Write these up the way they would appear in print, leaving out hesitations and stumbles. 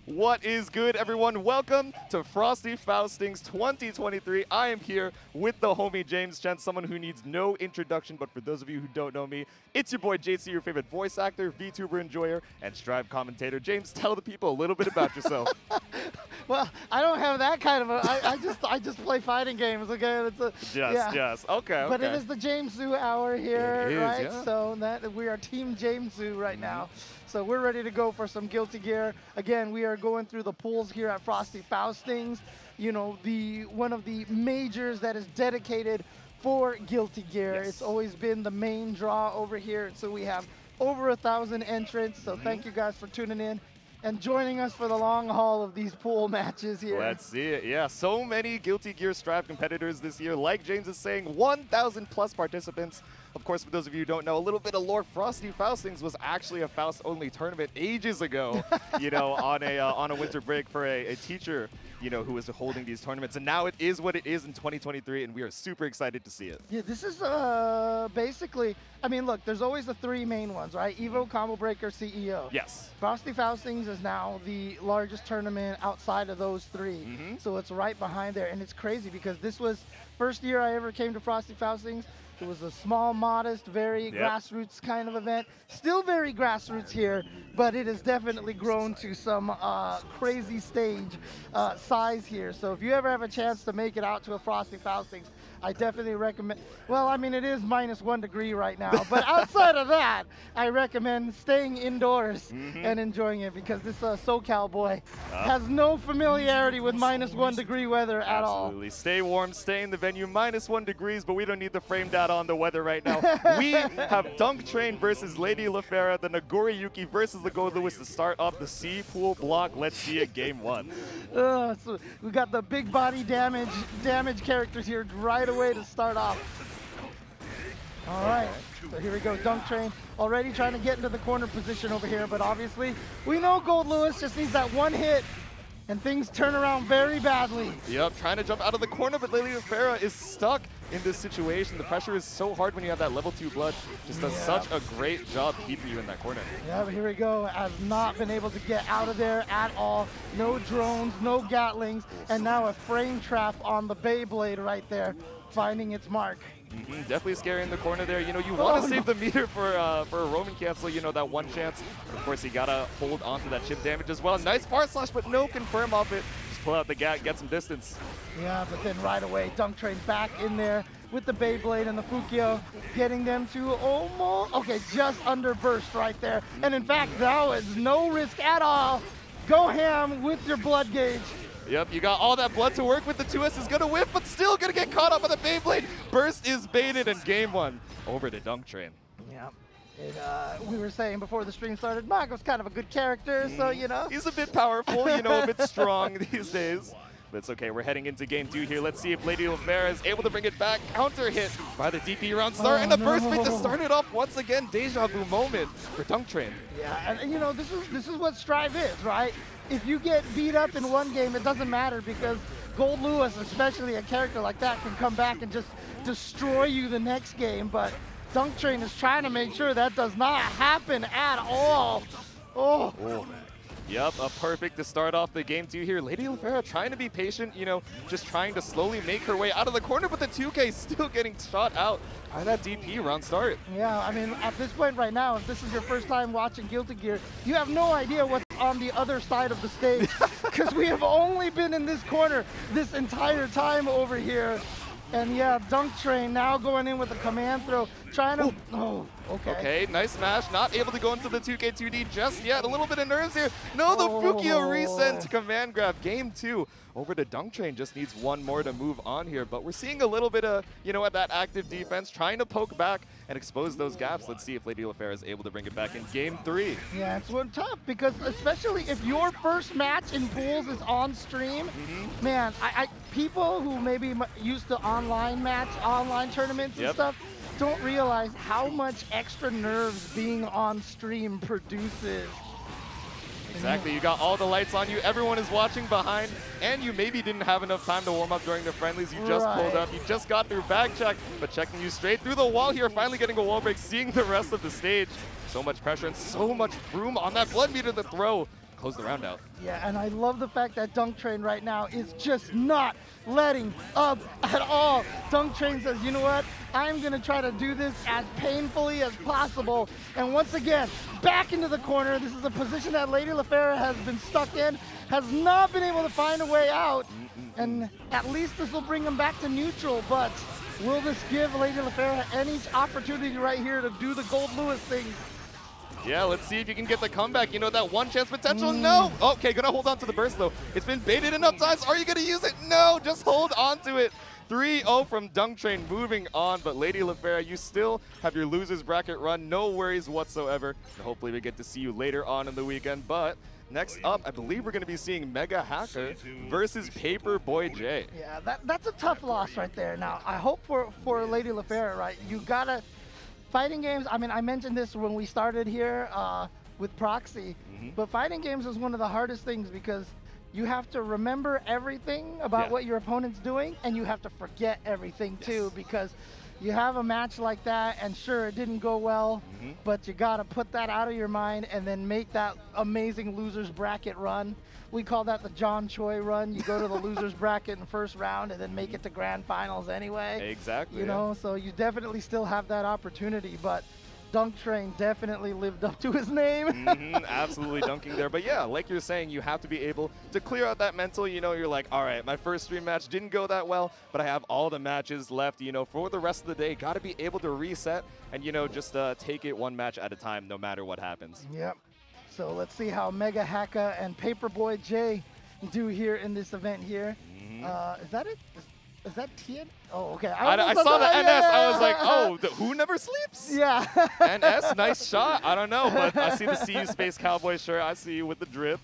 What is good, everyone? Welcome to Frosty Faustings 2023. I am here with the homie James Chen, someone who needs no introduction, but for those of you who don't know me, it's your boy JC, your favorite voice actor, VTuber enjoyer, and Strive commentator. James, tell the people a little bit about yourself. Well, I don't have that kind of a. I just play fighting games. Okay, Yes. Okay. But it is the James Zoo hour here, It is, right? yeah. So that we are Team James Zoo right now. So we're ready to go for some Guilty Gear. Again, we are going through the pools here at Frosty Faustings. You know, one of the majors that is dedicated for Guilty Gear. Yes. It's always been the main draw over here. So we have over 1,000 entrants. So thank you guys for tuning in and joining us for the long haul of these pool matches here. Let's see it. Yeah, so many Guilty Gear Strive competitors this year. Like James is saying, 1,000 plus participants. Of course, for those of you who don't know, a little bit of lore, Frosty Faustings was actually a Faust-only tournament ages ago, you know, on a winter break for a teacher, you know, who was holding these tournaments. And now it is what it is in 2023, and we are super excited to see it. Yeah, this is basically, I mean, look, there's always the three main ones, right? Evo, Combo Breaker, CEO. Yes. Frosty Faustings is now the largest tournament outside of those three. So it's right behind there, and it's crazy because this was first year I ever came to Frosty Faustings. It was a small, modest, very grassroots kind of event. Still very grassroots here, but it has definitely grown to some crazy stage size here. So if you ever have a chance to make it out to a Frosty Faustings, I definitely recommend. Well, I mean, it is -1 degree right now, but outside of that, I recommend staying indoors and enjoying it because this SoCal boy has no familiarity with -1 degree weather at all. Absolutely. Stay warm, stay in the venue. -1 degrees, but we don't need to frame data on the weather right now. We have Dunktrain versus LadyLifera, the Nagoriyuki versus the Goldlewis to start off the C pool block. Let's see it, game one. So we got the big body damage characters here right away to start off. All right, so here we go. Dunktrain already trying to get into the corner position over here, but obviously we know Goldlewis just needs that one hit and things turn around very badly. Yep, trying to jump out of the corner, but LadyLifera is stuck in this situation. The pressure is so hard when you have that level 2 blood. Just does such a great job keeping you in that corner. Yeah, but here we go. Has not been able to get out of there at all. No drones, no Gatlings, and now a frame trap on the Beyblade right there, finding its mark. Definitely scary in the corner there. You know, you want to save the meter for a roaming cancel, you know, that one chance. Of course, you got to hold onto that chip damage as well. Nice far slash, but no confirm off it. Just pull out the gat, get some distance. Yeah, but then right away, Dunktrain back in there with the Beyblade and the Fukyo, getting them to almost, okay, just under burst right there. And in fact, that was no risk at all. Go ham with your blood gauge. Yep, you got all that blood to work with. The 2S is going to whiff, but still going to get caught up by the Beyblade. Burst is baited, and game one over to Dunktrain. Yeah. We were saying before the stream started, Mago's kind of a good character, so, you know. He's a bit powerful, you know, a bit strong these days. But it's okay, we're heading into game 2 here. Let's see if LadyLifera is able to bring it back. Counter hit by the DP round start, and the burst bait to start it off once again. Deja vu moment for Dunktrain. Yeah, and you know, this is what Strive is, right? If you get beat up in one game, it doesn't matter because Goldlewis, especially a character like that, can come back and just destroy you the next game. But Dunktrain is trying to make sure that does not happen at all. Oh. Yep, a perfect to start off the game 2 here. LadyLifera trying to be patient, you know, just trying to slowly make her way out of the corner, but the 2K still getting shot out by that DP round start. Yeah, I mean, at this point right now, if this is your first time watching Guilty Gear, you have no idea what's on the other side of the stage because we have only been in this corner this entire time over here. And yeah, Dunktrain now going in with a command throw, trying to, Okay, nice smash, not able to go into the 2K2D just yet. A little bit of nerves here. No, the Fukyo resend to command grab. Game 2 over to Dunktrain, just needs one more to move on here. But we're seeing a little bit of, you know, that active defense, trying to poke back and expose those gaps. Let's see if LadyLifera is able to bring it back in game 3. Yeah, it's one tough because especially if your first match in pools is on stream, man, people who maybe used to online tournaments and stuff don't realize how much extra nerves being on stream produces. Exactly, you got all the lights on you, everyone is watching behind, and you maybe didn't have enough time to warm up during the friendlies. You just pulled up, you just got through bag check, but checking you straight through the wall here, finally getting a wall break, seeing the rest of the stage. So much pressure and so much room on that blood meter to throw. close the round out. Yeah, and I love the fact that Dunktrain right now is just not letting up at all. Dunktrain says, you know what? I'm going to try to do this as painfully as possible. And once again, back into the corner. This is a position that LadyLifera has been stuck in, has not been able to find a way out. And at least this will bring him back to neutral, but will this give LadyLifera any opportunity right here to do the Goldlewis things? Yeah, let's see if you can get the comeback. You know, that one chance potential? No. Okay, gonna hold on to the burst, though. It's been baited enough times. Are you gonna use it? No, just hold on to it. 3-0 from Dunktrain, moving on. But LadyLifera, you still have your loser's bracket run. No worries whatsoever. And hopefully we get to see you later on in the weekend. But next up, I believe we're gonna be seeing MegaHackah versus paperboyj. Yeah, that's a tough loss right there. Now, I hope for LadyLifera, right? You gotta. Fighting games, I mean, I mentioned this when we started here with Proxy, but fighting games is one of the hardest things because you have to remember everything about what your opponent's doing, and you have to forget everything too, because you have a match like that, and sure, it didn't go well, but you gotta put that out of your mind and then make that amazing loser's bracket run. We call that the John Choi run. You go to the loser's bracket in the first round and then make it to grand finals anyway. Exactly. You know, so you definitely still have that opportunity, but Dunktrain definitely lived up to his name. Absolutely dunking there. But yeah, like you're saying, you have to be able to clear out that mental. You know, you're like, all right, my first stream match didn't go that well, but I have all the matches left, you know, for the rest of the day. Got to be able to reset and, you know, just take it one match at a time, no matter what happens. Yep. So let's see how MegaHackah and paperboyj do here in this event here. Is that it? Is that TN? Oh, okay. I saw the NS. I was like, oh, who never sleeps? Yeah. NS, nice shot. I don't know, but I see the See You Space Cowboy shirt. I see you with the drip.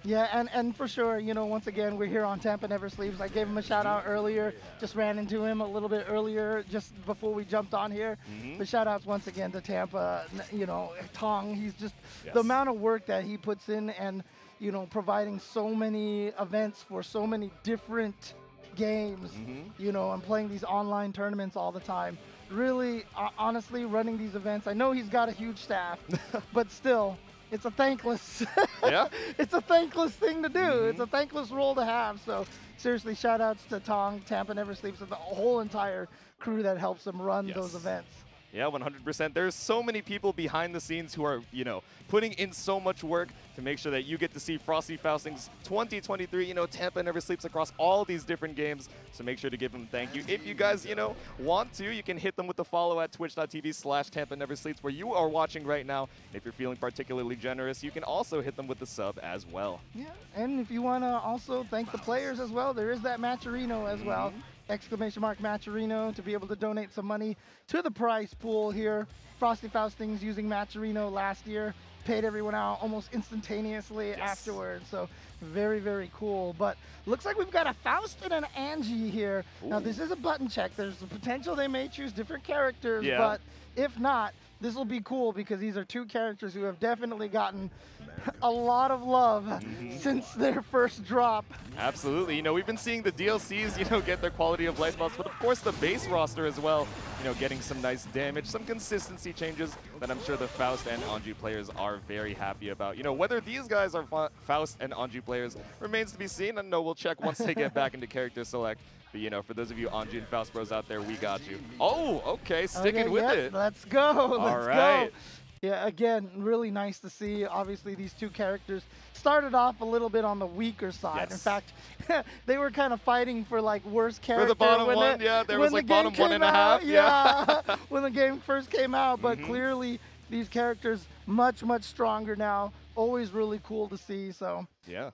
Yeah, and for sure, you know, once again, we're here on TampaNeverSleeps. I gave him a shout out earlier, just ran into him a little bit earlier, just before we jumped on here. The shout outs once again to Tampa, you know, Tong. He's just, the amount of work that he puts in and, you know, providing so many events for so many different games, you know, and playing these online tournaments all the time. Really, honestly, running these events, I know he's got a huge staff, but still, it's a thankless, it's a thankless thing to do. It's a thankless role to have. So seriously, shout outs to Tong, TampaNeverSleeps, and the whole entire crew that helps them run those events. Yeah, 100%. There's so many people behind the scenes who are, you know, putting in so much work to make sure that you get to see Frosty Faustings 2023, you know, TampaNeverSleeps across all these different games. So make sure to give them thank you. If you guys, you know, want to, you can hit them with the follow at twitch.tv/TampaNeverSleeps where you are watching right now. If you're feeling particularly generous, you can also hit them with the sub as well. Yeah, and if you want to also thank the players as well, there is that Matcherino as well. !Matcherino to be able to donate some money to the prize pool here. Frosty Faustings using Matcherino last year, paid everyone out almost instantaneously afterwards. So very, very cool. But looks like we've got a Faust and an Anji here. Now this is a button check. There's the potential they may choose different characters, but if not, this will be cool because these are two characters who have definitely gotten a lot of love since their first drop. Absolutely. You know, we've been seeing the DLCs, you know, get their quality of life buffs, but of course the base roster as well, you know, getting some nice damage, some consistency changes that I'm sure the Faust and Anji players are very happy about. You know, whether these guys are Faust and Anji players remains to be seen. I know we'll check once they get back into character select. But, you know, for those of you Anji and Faust bros out there, we got you. Oh, okay, sticking with it. Let's go. All right. Yeah, again, really nice to see. Obviously, these two characters started off a little bit on the weaker side. In fact, they were kind of fighting for, like, worst character. For the bottom one, there was, like, bottom 1.5. Yeah, when the game first came out. But clearly, these characters much, much stronger now. Always really cool to see, so. Yeah.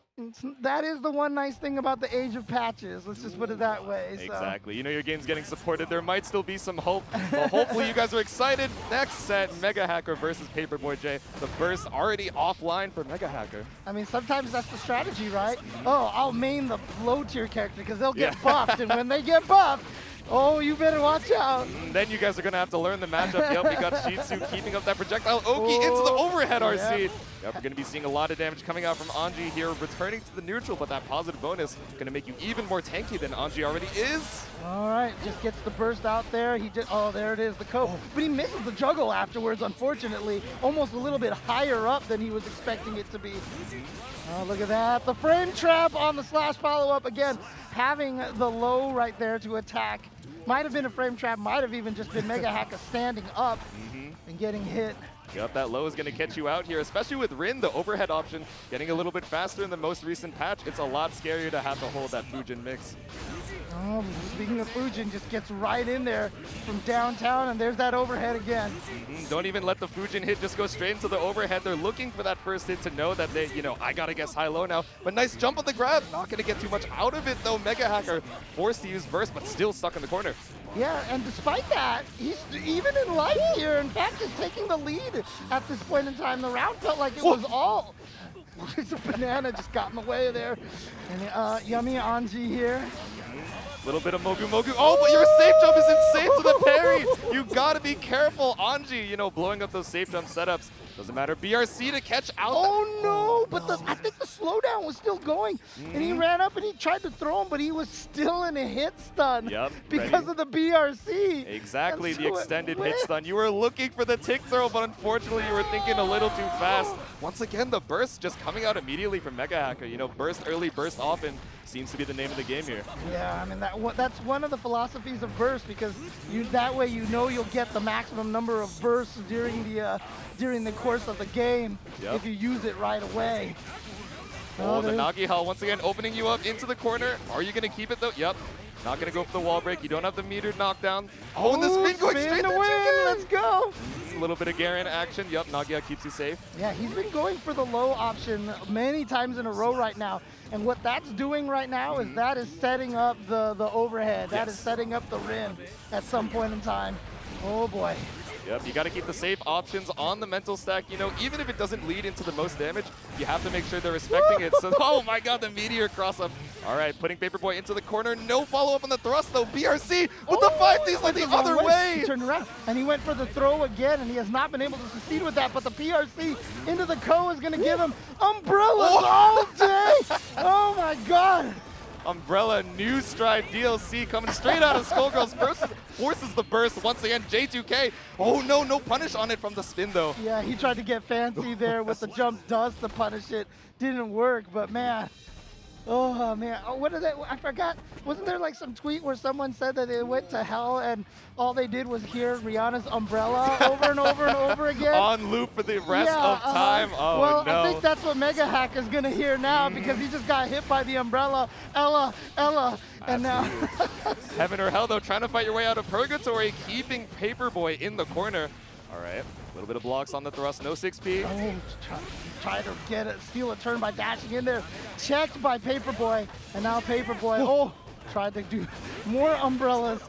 That is the one nice thing about the age of patches. Let's just put it that way. Exactly. You know your game's getting supported. There might still be some hope. But hopefully you guys are excited. Next set, MegaHackah versus paperboyj. The burst already offline for MegaHackah. I mean, sometimes that's the strategy, right? Oh, I'll main the low tier character because they'll get buffed. And when they get buffed, oh, you better watch out. Then you guys are going to have to learn the matchup. Yep, we got Shitsu keeping up that projectile. Oki into the overhead RC. Yep, we're going to be seeing a lot of damage coming out from Anji here, returning to the neutral, but that positive bonus going to make you even more tanky than Anji already is. All right, just gets the burst out there. He just, oh, there it is, the cope. But he misses the juggle afterwards, unfortunately. Almost a little bit higher up than he was expecting it to be. Oh, look at that. The frame trap on the slash follow-up. Again, having the low right there to attack. Might have been a frame trap, might have even just been MegaHackah standing up and getting hit. Yep, that low is going to catch you out here, especially with Rin, the overhead option, getting a little bit faster in the most recent patch. It's a lot scarier to have to hold that Fujin mix. Oh, speaking of Fujin, just gets right in there from downtown, and there's that overhead again. Don't even let the Fujin hit just go straight into the overhead. They're looking for that first hit to know that they, I got to guess high-low now. But nice jump on the grab. Not going to get too much out of it, though. MegaHackah forced to use burst, but still stuck in the corner. Yeah, and despite that, he's even in life here. In fact, is taking the lead at this point in time. The round felt like it was all. It's a banana just got in the way there. And yummy Anji here. Little bit of Mogu Mogu. Oh, but your safe jump is insane to the parry. You gotta be careful. Anji, blowing up those safe jump setups. Doesn't matter. BRC to catch out. Oh no, but I think the slowdown was still going. And he ran up and he tried to throw him, but he was still in a hit stun. Yep, because of the BRC. Exactly, the extended hit stun. You were looking for the tick throw, but unfortunately you were thinking a little too fast. Once again, the burst just coming out immediately from MegaHackah. Burst early, burst often seems to be the name of the game here. Yeah, I mean, that's one of the philosophies of burst, because that way you'll get the maximum number of bursts during the course of the game if you use it right away. Oh, the Nagi Hell once again opening you up into the corner. Are you going to keep it though? Yep. Not going to go for the wall break. You don't have the metered knockdown. Oh, and the spin going straight to win. Let's go. A little bit of Garen action. Yep, Nagia keeps you safe. Yeah, he's been going for the low option many times in a row right now. And what that's doing right now is that is setting up the overhead. That is setting up the Rin at some point in time. Oh, boy. Yep, you got to keep the safe options on the mental stack. Even if it doesn't lead into the most damage, you have to make sure they're respecting it. So, oh my god, the meteor cross-up. All right, putting Paperboy into the corner. No follow-up on the thrust, though. BRC, but the 5Ds went the other way. He turned around, and he went for the throw again, and he has not been able to succeed with that. But the PRC into the Ko is going to give him umbrellas all day. Oh my god. Umbrella New Stride DLC coming straight out of Skullgirls. Forces the burst once again. J2K. Oh no, no punish on it from the spin though. Yeah, he tried to get fancy there with the jump dust to punish it. Didn't work, but man. Oh man, what is that? I forgot. Wasn't there like some tweet where someone said that they went to hell and all they did was hear Rihanna's Umbrella over and over and over again? On loop for the rest of time. Oh well, no. I think that's what MegaHackah is gonna hear now because he just got hit by the Umbrella. Ella, and now. Heaven or hell though, trying to fight your way out of purgatory, keeping Paperboy in the corner. All right, a little bit of blocks on the thrust, no 6P. Oh, try to steal a turn by dashing in there. Checked by Paperboy, and now Paperboy, tried to do more umbrellas.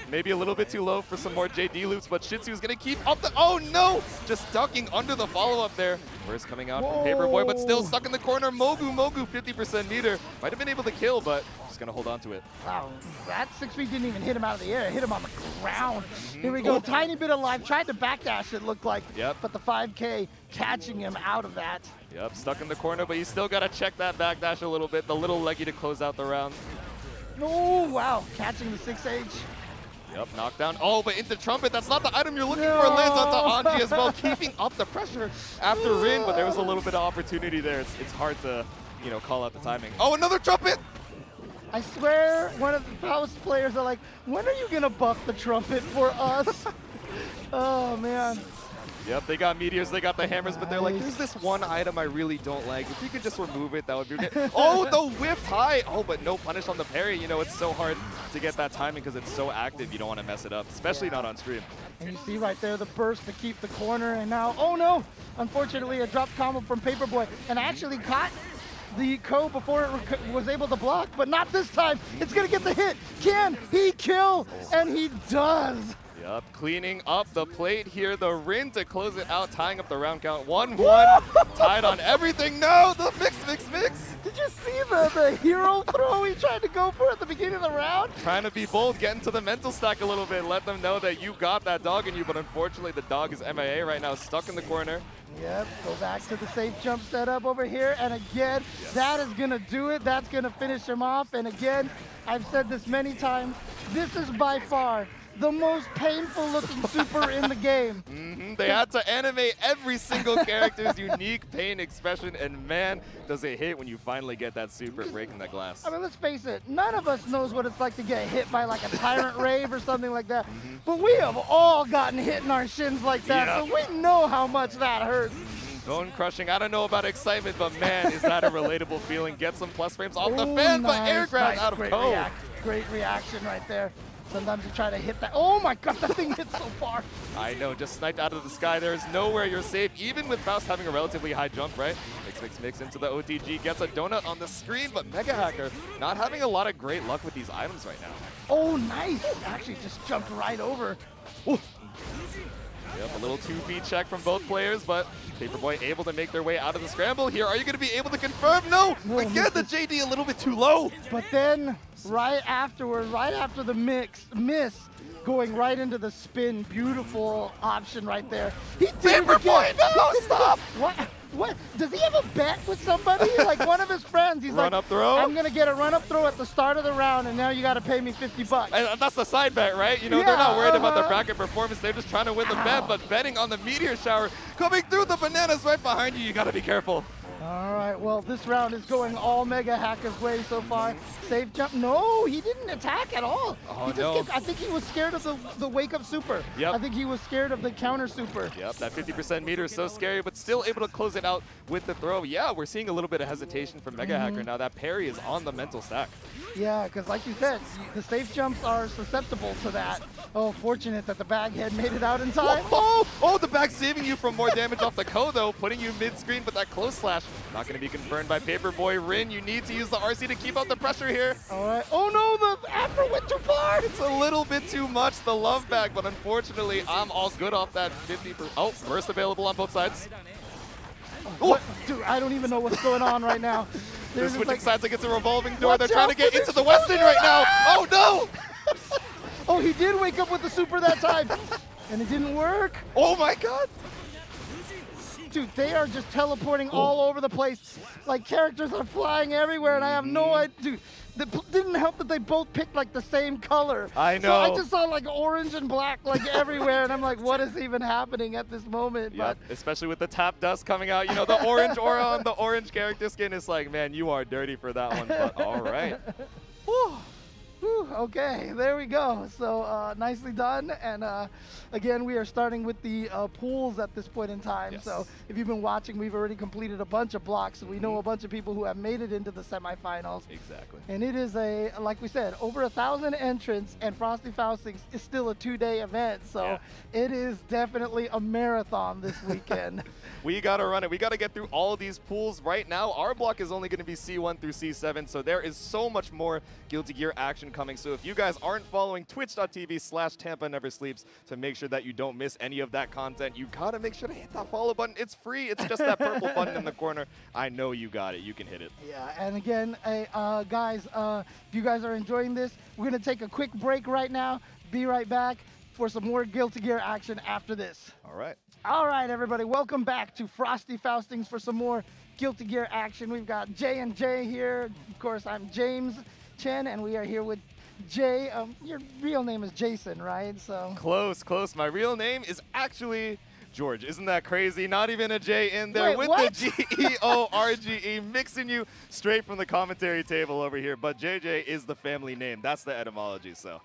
Maybe a little bit too low for some more JD loops, but Shih Tzu's gonna keep up the, oh no! Just ducking under the follow-up there. Burst coming out from Paperboy, but still stuck in the corner. Mogu, 50% meter. Might have been able to kill, but just gonna hold on to it. Wow, that 6P didn't even hit him out of the air. It hit him on the ground. Here we go, tiny bit of life. Tried to backdash, it looked like. Yep. But the 5K catching him out of that. Yep, stuck in the corner, but you still gotta check that backdash a little bit. The little leggy to close out the round. Oh, wow, catching the 6H. Yep, knockdown. Oh, but into Trumpet, that's not the item you're looking for. Lands onto Anji as well, keeping up the pressure after Rin, but there was a little bit of opportunity there. It's hard to, call out the timing. Oh, another Trumpet! I swear one of the Faust players are like, when are you going to buff the Trumpet for us? Oh, man. Yep, they got meteors, they got the hammers, but they're like, there's this one item I really don't like. If you could just remove it, that would be good. Oh, the whiff high! Oh, but no punish on the parry. It's so hard to get that timing because it's so active. You don't want to mess it up, especially not on stream. And you see right there the burst to keep the corner, and now, oh no! Unfortunately, a drop combo from Paperboy, and actually caught the Ko before it was able to block, but not this time. It's going to get the hit. Can he kill? And he does. Yep, cleaning up the plate here. The Rin to close it out, tying up the round count. 1-1, tied on everything. No, the mix. Did you see the hero throw he tried to go for at the beginning of the round? Trying to be bold, get into the mental stack a little bit. Let them know that you got that dog in you, but unfortunately the dog is MIA right now, stuck in the corner. Yep, go back to the safe jump setup over here. And again, that is going to do it. That's going to finish him off. And again, I've said this many times, this is by far the most painful looking super in the game. They had to animate every single character's unique pain expression, and man, does it hit when you finally get that super breaking that glass. I mean, let's face it, none of us knows what it's like to get hit by like a Tyrant Rave or something like that. But we have all gotten hit in our shins like that, so we know how much that hurts. Bone crushing. I don't know about excitement, but man, is that a relatable feeling. Get some plus frames off the fan, but air grab out of code. Great reaction right there. Sometimes you try to hit that. Oh my god, that thing hit so far. I know, just sniped out of the sky. There is nowhere you're safe, even with Faust having a relatively high jump, right? Mix into the OTG, gets a donut on the screen, but MegaHackah not having a lot of great luck with these items right now. Oh, nice. Actually just jumped right over. Ooh. Yep, a little 2-feet check from both players, but paperboyj able to make their way out of the scramble here. Are you going to be able to confirm? No! Again, the JD a little bit too low. But then, right afterward, right after the miss, going right into the spin, beautiful option right there. He did paperboyj, no, stop! What? Does he have a bet with somebody? Like one of his friends, he's like, run-up throw? I'm going to get a run-up throw at the start of the round, and now you got to pay me $50. And that's the side bet, right? You know, they're not worried about their bracket performance. They're just trying to win the bet, but betting on the meteor shower coming through the bananas right behind you. You got to be careful. All right, well, this round is going all MegaHackah's way so far. Safe jump. No, he didn't attack at all. Oh, he just kept, I think he was scared of the wake-up super. Yep. I think he was scared of the counter super. Yep, that 50% meter is so scary, but still able to close it out with the throw. Yeah, we're seeing a little bit of hesitation from MegaHackah now. That parry is on the mental stack. Yeah, because like you said, the safe jumps are susceptible to that. Oh, fortunate that the baghead made it out in time. Oh, the back saving you from more damage off the Ko, though, putting you mid-screen, but that close slash not going to be confirmed by paperboyj. Rin, you need to use the RC to keep out the pressure here. All right. Oh, no, the after went too far. It's a little bit too much, the love bag, but unfortunately, I'm all good off that 50%. Oh, burst available on both sides. What? Dude, I don't even know what's going on right now. They're switching sides like it's a revolving door. They're trying to get into the Westin right now. Oh, no! Oh, he did wake up with the super that time, and it didn't work. Oh, my God. Dude, they are just teleporting all over the place. Like, characters are flying everywhere, and I have no idea. Dude, it didn't help that they both picked, like, the same color. I know. So I just saw, like, orange and black, like, everywhere, and I'm like, what is even happening at this moment? Yep, especially with the tap dust coming out. You know, the orange aura on the orange character skin is like, man, you are dirty for that one, but all right. Whew. Okay, there we go. So nicely done. And again, we are starting with the pools at this point in time. Yes. So if you've been watching, we've already completed a bunch of blocks. So we know a bunch of people who have made it into the semifinals. Exactly. And it is like we said, over 1,000 entrants, and Frosty Faustings is still a 2-day event. So it is definitely a marathon this weekend. We got to run it. We got to get through all of these pools right now. Our block is only going to be C1 through C7, so there is so much more Guilty Gear action coming. So if you guys aren't following twitch.tv/TampaNeverSleeps to make sure that you don't miss any of that content, you got to make sure to hit that follow button. It's free. It's just that purple button in the corner. I know you got it. You can hit it. Yeah, and again, guys, if you guys are enjoying this, we're going to take a quick break right now. Be right back for some more Guilty Gear action after this. All right. All right, everybody, welcome back to Frosty Faustings for some more Guilty Gear action. We've got J and J here. Of course, I'm James Chen, and we are here with Jay. Your real name is Jason, right? So close. My real name is actually George. Isn't that crazy? Not even a J in there. Wait, with what? the George, mixing you straight from the commentary table over here. But JJ is the family name. That's the etymology, so.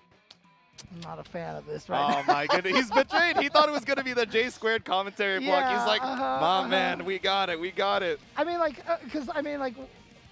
I'm not a fan of this right now. Oh, my goodness. He's betrayed. He thought it was going to be the J² commentary block. He's like, man, we got it. I mean, like,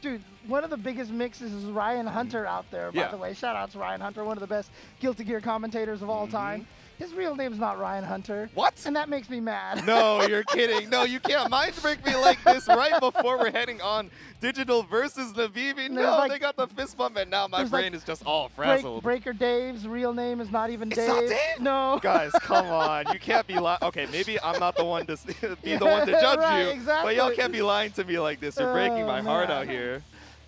dude, one of the biggest mixes is Ryan Hunter out there, by the way. Shout out to Ryan Hunter, one of the best Guilty Gear commentators of all time. His real name's not Ryan Hunter. What? And that makes me mad. No, you're kidding. No, you can't mind break me like this right before we're heading on Digital versus Nabibi. No, like, they got the fist bump, and now my brain is just all frazzled. Breaker Dave's real name is not even Dave. It's not Dave? No. Guys, come on. You can't be lying. Okay, maybe I'm not the one to be the one to judge you. Exactly. But y'all can't be lying to me like this. You're breaking my heart out here.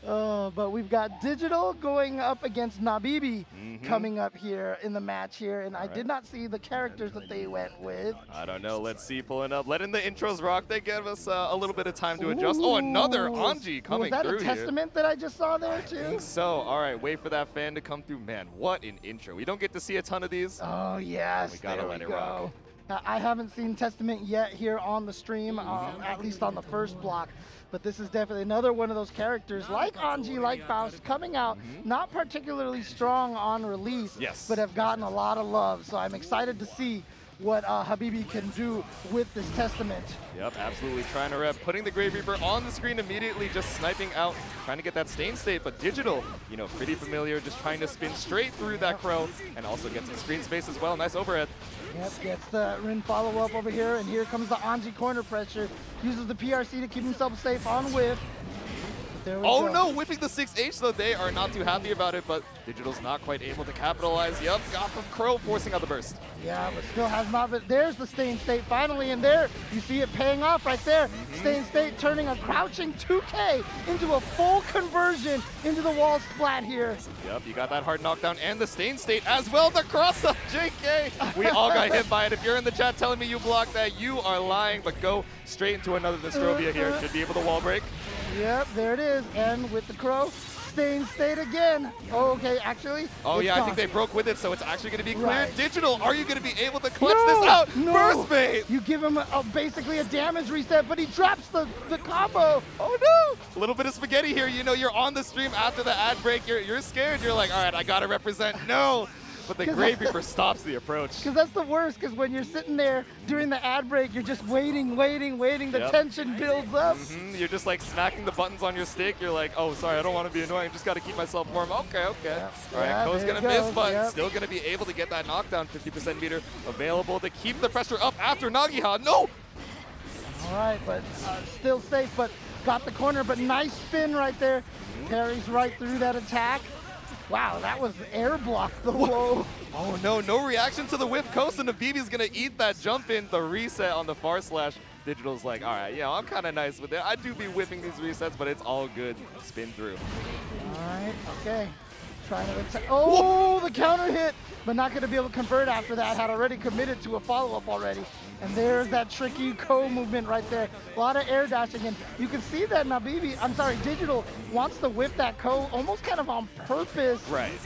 But we've got Digital going up against Nabibi coming up here in the match here, and I did not see the characters that they went with. I don't know. Let's see, pulling up. Letting the intros rock. They give us a little bit of time to adjust. Oh, another Anji coming through here. Was that a testament that I just saw there, too? I think so. All right, wait for that fan to come through. Man, what an intro. We don't get to see a ton of these. Oh, yes. We gotta let it rock. I haven't seen Testament yet here on the stream, at least on the first block. But this is definitely another one of those characters like Anji, like Faust, coming out not particularly strong on release, but have gotten a lot of love. So I'm excited to see what Habibi can do with this Testament. Yep, absolutely trying to rep, putting the Grave Reaper on the screen immediately, just sniping out, trying to get that Stain State, but Digital, you know, pretty familiar, just trying to spin straight through that Crow and also get some screen space as well. Nice overhead. Yep, gets the Rin follow-up over here, and here comes the Anji corner pressure. Uses the PRC to keep himself safe on whiff. Oh no, whiffing the 6H though. They are not too happy about it, but Digital's not quite able to capitalize. Yep, got the Crow forcing out the burst. Yeah, but still has not been. There's the Stain State finally, and there you see it paying off right there. Stain State turning a crouching 2K into a full conversion into the wall splat here. Yep, you got that hard knockdown and the Stain State as well. The cross up, JK. We all got hit by it. If you're in the chat telling me you blocked that, you are lying, but go straight into another Nostrovia here. Should be able to wall break. Yep, there it is. And with the Crow, Stain State again. Oh, okay, actually. Oh, yeah, I think they broke with it, so it's actually going to be cleared. Digital, are you going to be able to clutch this out? No. Burst bait! You give him basically a damage reset, but he drops the combo. Oh, no! A little bit of spaghetti here. You know, you're on the stream after the ad break. You're scared. You're like, all right, I got to represent. No! But the Grave Reaper stops the approach. Because that's the worst, because when you're sitting there during the ad break, you're just waiting. The tension builds up. You're just like smacking the buttons on your stick. You're like, oh, sorry, I don't want to be annoying. Just got to keep myself warm. Okay. All right, Ko's going to miss, but still going to be able to get that knockdown. 50% meter available to keep the pressure up after Nagiha. No! All right, but still safe, but got the corner, but nice spin right there. Parries right through that attack. Wow, that was air block the low. Oh no, no reaction to the whip coast, and Nabibi's gonna eat that jump in, the reset on the far slash. Digital's like, all right, yeah, I'm kind of nice with it. I do be whipping these resets, but it's all good. Spin through. All right, okay. Trying to attack. Oh, the counter hit, but not gonna be able to convert after that. Had already committed to a follow-up already. And there's that tricky Ko movement right there. A lot of air dashing, and you can see that Digital wants to whip that Ko almost kind of on purpose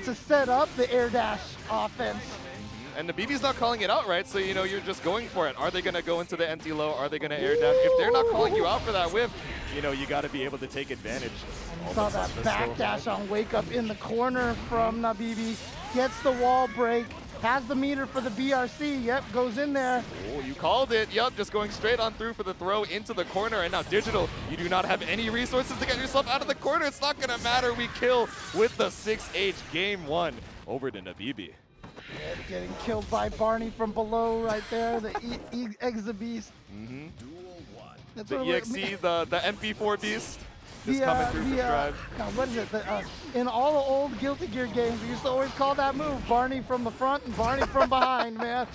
to set up the air dash offense. And Nabibi's not calling it out, right? So, you know, you're just going for it. Are they going to go into the empty low? Are they going to air dash? If they're not calling you out for that whip, you know, you got to be able to take advantage. And you saw that back dash on Wake Up in the corner from Nabibi. Gets the wall break. Has the meter for the BRC. Yep, goes in there. Oh, you called it. Yep, just going straight on through for the throw into the corner. And now Digital, you do not have any resources to get yourself out of the corner. It's not going to matter. We kill with the 6H game 1 over to Nabibi. Yeah, getting killed by Barney from below right there, the Exabeast. That's the EXE, the MP4 Beast. Just coming through from drive. God, what is it? In all the old Guilty Gear games, we used to always call that move Barney from the front and Barney from behind, man.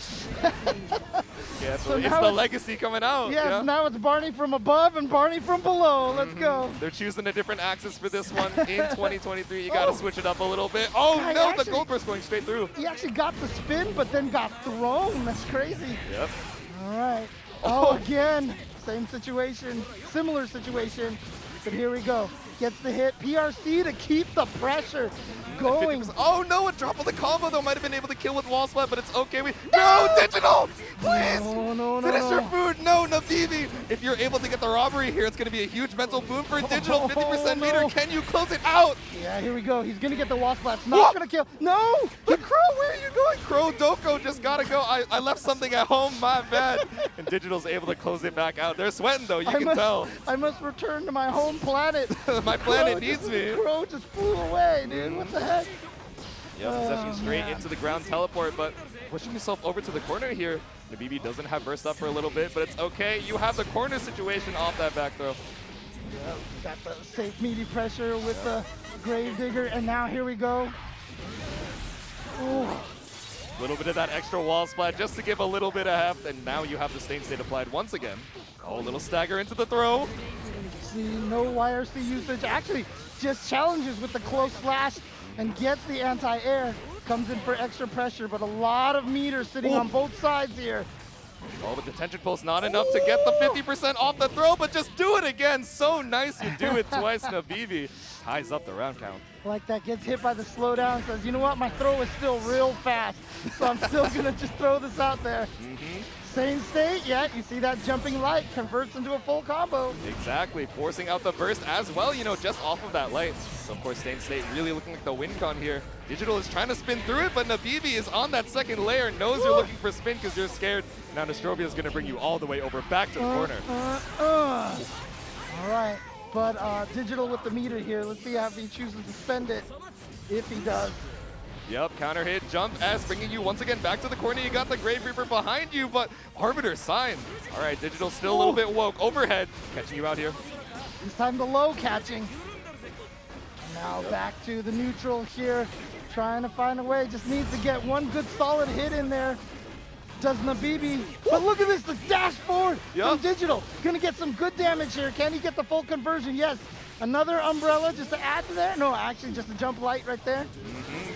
Yeah, so it's the legacy coming out. Yes, now it's Barney from above and Barney from below. Let's go. They're choosing a different axis for this one in 2023. You got to switch it up a little bit. Oh, no, the Gold Burst going straight through. He actually got the spin, but then got thrown. That's crazy. Yep. All right. Oh, again, same situation, similar situation. But here we go. Gets the hit. PRC to keep the pressure going. Oh no, a drop of the combo though might have been able to kill with wall splat, but it's okay. No, Digital! Please! No, finish your food! No, Nabibi! If you're able to get the robbery here, it's going to be a huge mental boon for Digital. 50% meter. Can you close it out? Yeah, here we go. He's going to get the wall splat. It's not going to kill. No! The Crow, where are you going? Crow Doko just got to go. I left something at home, my bad. And Digital's able to close it back out. They're sweating though, you can tell. I must return to my home planet. My planet needs me. Crow just flew away, dude. What the heck? Yep, possession straight into the ground teleport, but pushing yourself over to the corner here. Nabibi doesn't have burst up for a little bit, but it's okay. You have the corner situation off that back throw. Yep, got the safe meaty pressure with the Gravedigger, and now here we go. Ooh. A little bit of that extra wall splat just to give a little bit of heft, and now you have the Stain State applied once again. Oh, a little stagger into the throw. see no YRC usage. Actually, just challenges with the close slash and gets the anti-air. Comes in for extra pressure, but a lot of meter sitting on both sides here. Oh, but the tension pulse not enough to get the 50% off the throw, but just do it again. So nice you do it twice. Nabibi ties up the round count. Like that, gets hit by the slowdown, says, you know what, my throw is still real fast, so I'm still gonna just throw this out there. Same state, yeah, you see that jumping light converts into a full combo. Exactly, forcing out the burst as well, you know, just off of that light. So of course, Stain State really looking like the win con here. Digital is trying to spin through it, but Nabibi is on that second layer, knows you're looking for spin because you're scared. Now Nostrovia is gonna bring you all the way over back to the corner. All right, but Digital with the meter here. Let's see how he chooses to spend it, if he does. Yep, counter hit, jump S, bringing you once again back to the corner. You got the Grave Reaper behind you, but Arbiter sign. All right, Digital still a little bit woke. Overhead, catching you out here. This time the low catching. Now back to the neutral here, trying to find a way. Just needs to get one good solid hit in there. Does Nabibi, but look at this, the dash forward from Digital. Gonna get some good damage here. Can he get the full conversion? Yes. Another umbrella just to add to there? No, actually just a jump light right there.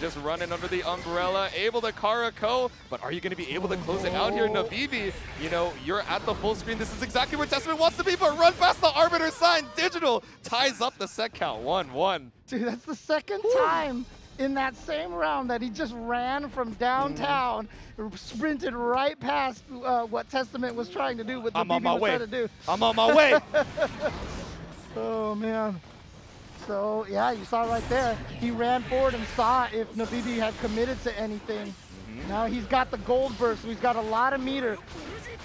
Just running under the umbrella, able to Karako, but are you going to be able to close it out here? Nabibi, you know, you're at the full screen. This is exactly where Testament wants to be, but run past the Arbiter sign. Digital ties up the set count, 1-1. Dude, that's the second time in that same round that he just ran from downtown, sprinted right past what Testament was trying to do, what Nabibi was trying to do. I'm on my way. Oh, man. So, yeah, you saw right there. He ran forward and saw if Nabibi had committed to anything. Now he's got the gold burst, so he's got a lot of meter.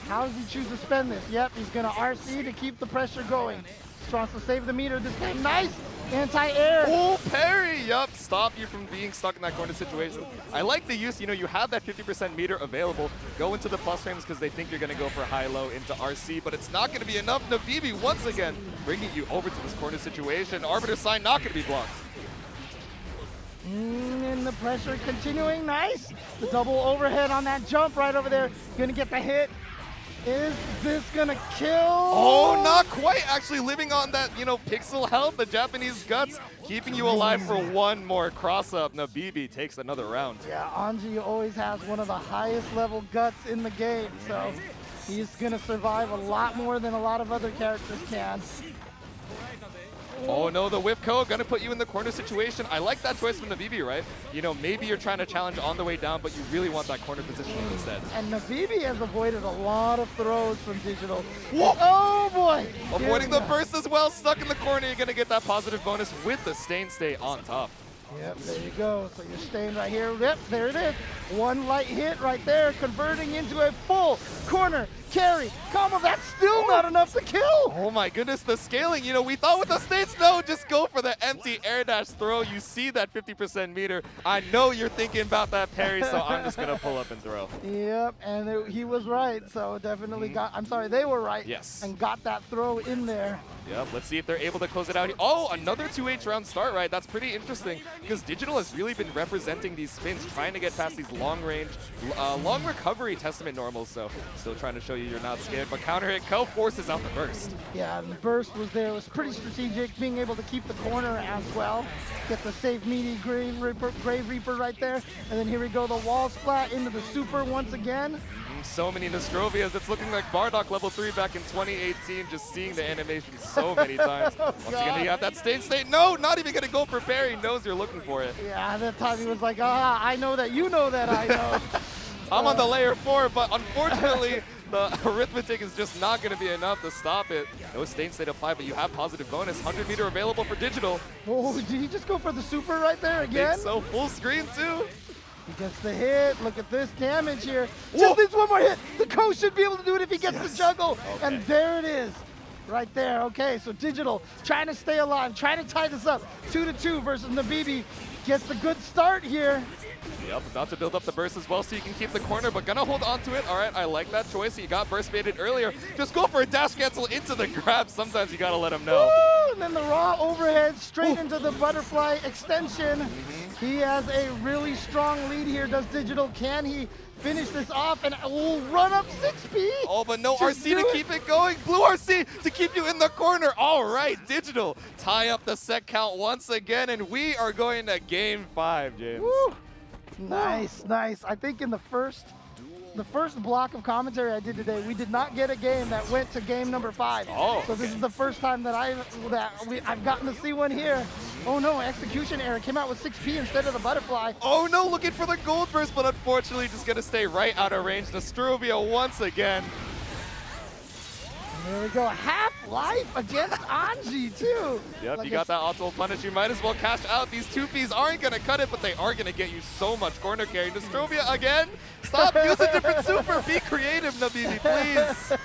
How does he choose to spend this? Yep, he's going to RC to keep the pressure going. Tries to save the meter this time. Nice anti-air. Oh, parry. Yup, stop you from being stuck in that corner situation. I like the use, you know, you have that 50% meter available. Go into the plus frames because they think you're going to go for high-low into RC, but it's not going to be enough. Nabibi, once again, bringing you over to this corner situation. Arbiter sign not going to be blocked. And the pressure continuing. Nice. The double overhead on that jump right over there. Going to get the hit. Is this gonna kill? Oh, not quite. Actually living on that, you know, pixel health, the Japanese guts, keeping you alive for one more cross-up. Nabibi takes another round. Yeah, Anji always has one of the highest level guts in the game, so he's gonna survive a lot more than a lot of other characters can. Oh no, the whip code gonna put you in the corner situation. I like that choice from Nabibi, right? You know, maybe you're trying to challenge on the way down, but you really want that corner position instead. And Nabibi has avoided a lot of throws from Digital. Whoa. Oh boy! Avoiding the burst as well, stuck in the corner. You're gonna get that positive bonus with the Stain Stay on top. Yep, there you go. So you're staying right here. Yep, there it is. One light hit right there, converting into a full corner carry combo. That's still not enough to kill. Oh my goodness, the scaling. You know, we thought with the states, no, just go for the empty air dash throw. You see that 50% meter. I know you're thinking about that parry, so I'm just going to pull up and throw. Yep, and he was right. So definitely got, I'm sorry, they were right. Yes. And got that throw in there. Yep, let's see if they're able to close it out. Oh, another 2H round start, right? That's pretty interesting because Digital has really been representing these spins, trying to get past these long range, long recovery Testament normals. So still trying to show you you're not scared, but counter hit Ko forces out the burst. Yeah, and the burst was there. It was pretty strategic, being able to keep the corner as well. Get the safe meaty Grave Reaper right there. And then here we go, the wall splat into the super once again. So many Nostrovias. It's looking like Bardock level 3 back in 2018, just seeing the animation so many times. Once again, you have that state. No, not even going to go for parry. Knows you're looking for it. Yeah, that time he was like, ah, I know that you know that I know. I'm on the layer 4, but unfortunately, the arithmetic is just not going to be enough to stop it. No stain state applied, but you have positive bonus. 100 meter available for Digital. Oh, did he just go for the super right there again? I think so. Full screen, too. He gets the hit. Look at this damage here. Just needs one more hit. The coach should be able to do it if he gets the juggle. Okay. And there it is. Right there. Okay, so Digital trying to stay alive, trying to tie this up. 2-2 versus Nabibi. Gets the good start here. Yep, about to build up the burst as well so you can keep the corner, but gonna hold on to it. All right, I like that choice. You got burst baited earlier. Just go for a dash cancel into the grab. Sometimes you gotta let him know. Woo! And then the raw overhead straight into the butterfly extension. He has a really strong lead here. Does Digital, can he finish this off, and we'll run up 6P. Oh, but no Just RC to keep it going. Blue RC to keep you in the corner. All right, Digital tie up the set count once again, and we are going to game 5, James. Woo. Nice, nice. I think in the first block of commentary I did today, we did not get a game that went to game number 5. Oh, so this is the first time that I've gotten to see one here. Oh no, execution error. Came out with 6P instead of the butterfly. Oh no, looking for the gold burst, but unfortunately just gonna stay right out of range. Nostrovia once again. There we go. Half-life against Anji, too. Yep, like you got that optimal punish. You might as well cash out. These 2Ps aren't going to cut it, but they are going to get you so much corner carry. Nostrovia again. Stop. Use a different super. Be creative, Nabibi, please.